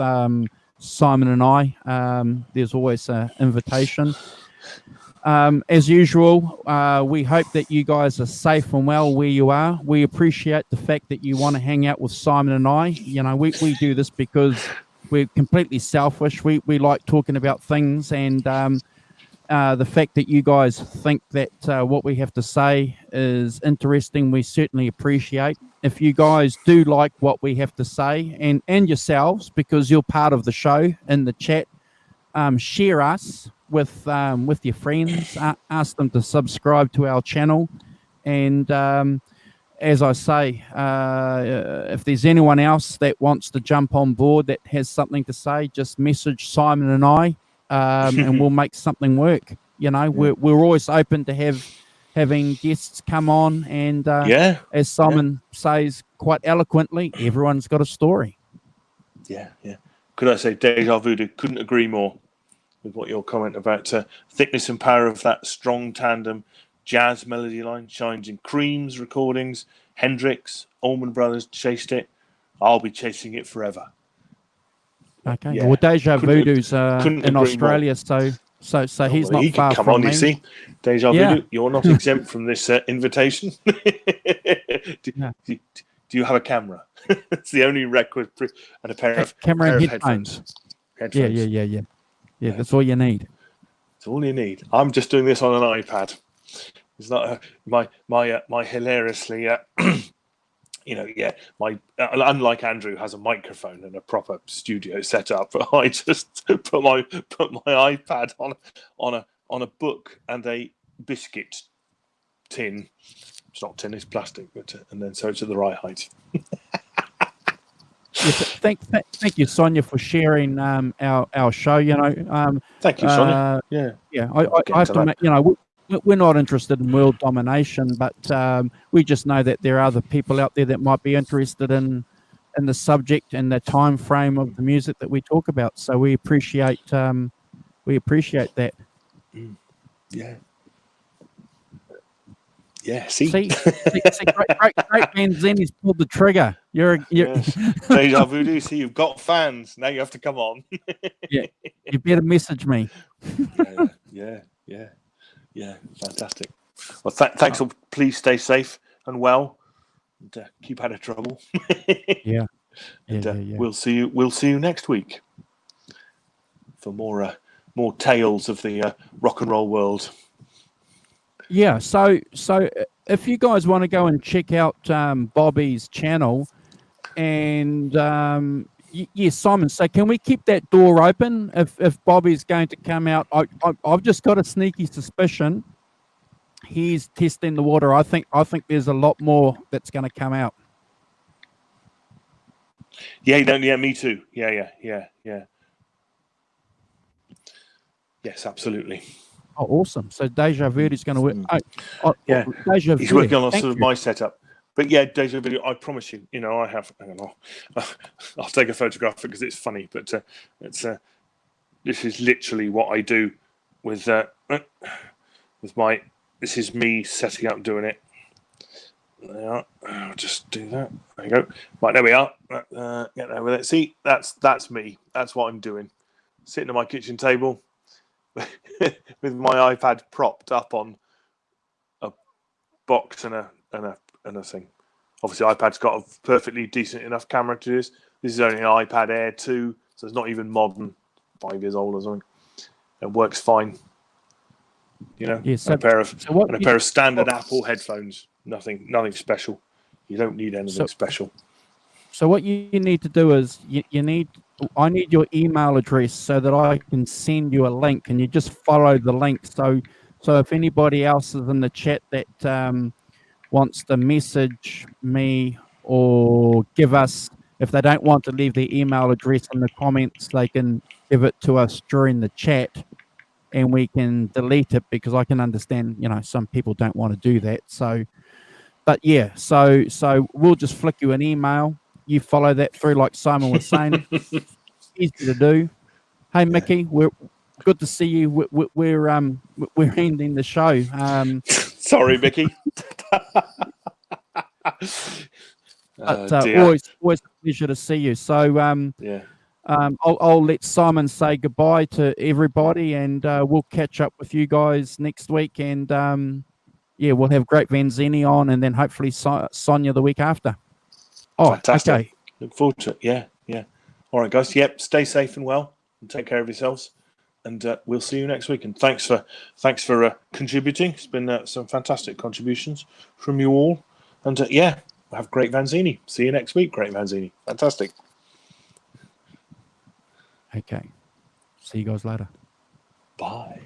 Simon and I, there's always an invitation. As usual, we hope that you guys are safe and well where you are. We appreciate the fact that you want to hang out with Simon and I. You know, we do this because we're completely selfish. We like talking about things, and the fact that you guys think that what we have to say is interesting, we certainly appreciate. If you guys do like what we have to say, and yourselves, because you're part of the show in the chat, share us with your friends. Ask them to subscribe to our channel, and as I say, if there's anyone else that wants to jump on board that has something to say, just message Simon and I, and we'll make something work. You know, we're always open to having guests come on, and as Simon says quite eloquently, everyone's got a story. Yeah. Could I say, Deja Voodoo, couldn't agree more with what your comment about thickness and power of that strong tandem jazz melody line shines in Cream's recordings. Hendrix, Allman Brothers chased it. I'll be chasing it forever. Okay. Well, Deja Voodoo's in Australia, more. so he's not he far can come from on, me. You see, Deja Voodoo, you're not exempt from this invitation. Do you have a camera? It's the only requisite, and a pair of headphones. Yeah. That's all you need. It's all you need. I'm just doing this on an iPad. It's not my hilariously. Unlike Andrew has a microphone and a proper studio set up, I just put my iPad on a book and a biscuit tin. It's not tin, it's plastic, but and then so it's at the right height. Thank you, Sonia, for sharing our show. You know, thank you, Sonia. I have to make, you know, we're not interested in world domination, but we just know that there are other people out there that might be interested in the subject and the time frame of the music that we talk about. So we appreciate that. See, great man Zenny's pulled the trigger. You're Deja Voodoo. See, you've got fans now. You have to come on. You better message me. Yeah, fantastic. Well, thanks all. Please stay safe and well, and keep out of trouble. We'll see you next week for more tales of the rock and roll world. Yeah. So if you guys want to go and check out Bobby's channel, and yes, Simon. So can we keep that door open if Bobby's going to come out? I've just got a sneaky suspicion he's testing the water. I think there's a lot more that's going to come out. Yeah, me too. Yeah. Yes, absolutely. Oh, awesome. So Deja Voodoo is going to work. Deja Voodoo. He's working on sort of my setup. But yeah, Deja Voodoo, I promise you, you know, I have. Hang on, I'll take a photograph because it's funny. But this is literally what I do with my. This is me setting up doing it. There you are. I'll just do that. There you go. Right, there we are. Get over there. See, that's me. That's what I'm doing. Sitting at my kitchen table with my iPad propped up on a box and a thing. Obviously, iPad's got a perfectly decent enough camera to do this. This is only an iPad Air 2, so it's not even modern, 5 years old or something. It works fine. You know, a pair of standard Apple headphones. Nothing special. You don't need anything special. So what you need to do is I need your email address so that I can send you a link, and you just follow the link. So if anybody else is in the chat that wants to message me or give us, if they don't want to leave their email address in the comments, they can give it to us during the chat, and we can delete it, because I can understand, you know, some people don't want to do that. So we'll just flick you an email. You follow that through, like Simon was saying. Easy to do. Hey, Mickey, we're good to see you. We're ending the show. Sorry, Mickey. But Dear. always a pleasure to see you. So Yeah. I'll let Simon say goodbye to everybody, and we'll catch up with you guys next week. And we'll have Great Vanzini on, and then hopefully Sonia the week after. Oh, Fantastic. okay. Look forward to it. Yeah. All right, guys. Yep. Stay safe and well, and take care of yourselves. And we'll see you next week. And thanks for contributing. It's been some fantastic contributions from you all. And we'll have Great Vanzini. See you next week, Great Vanzini. Fantastic. Okay. See you guys later. Bye.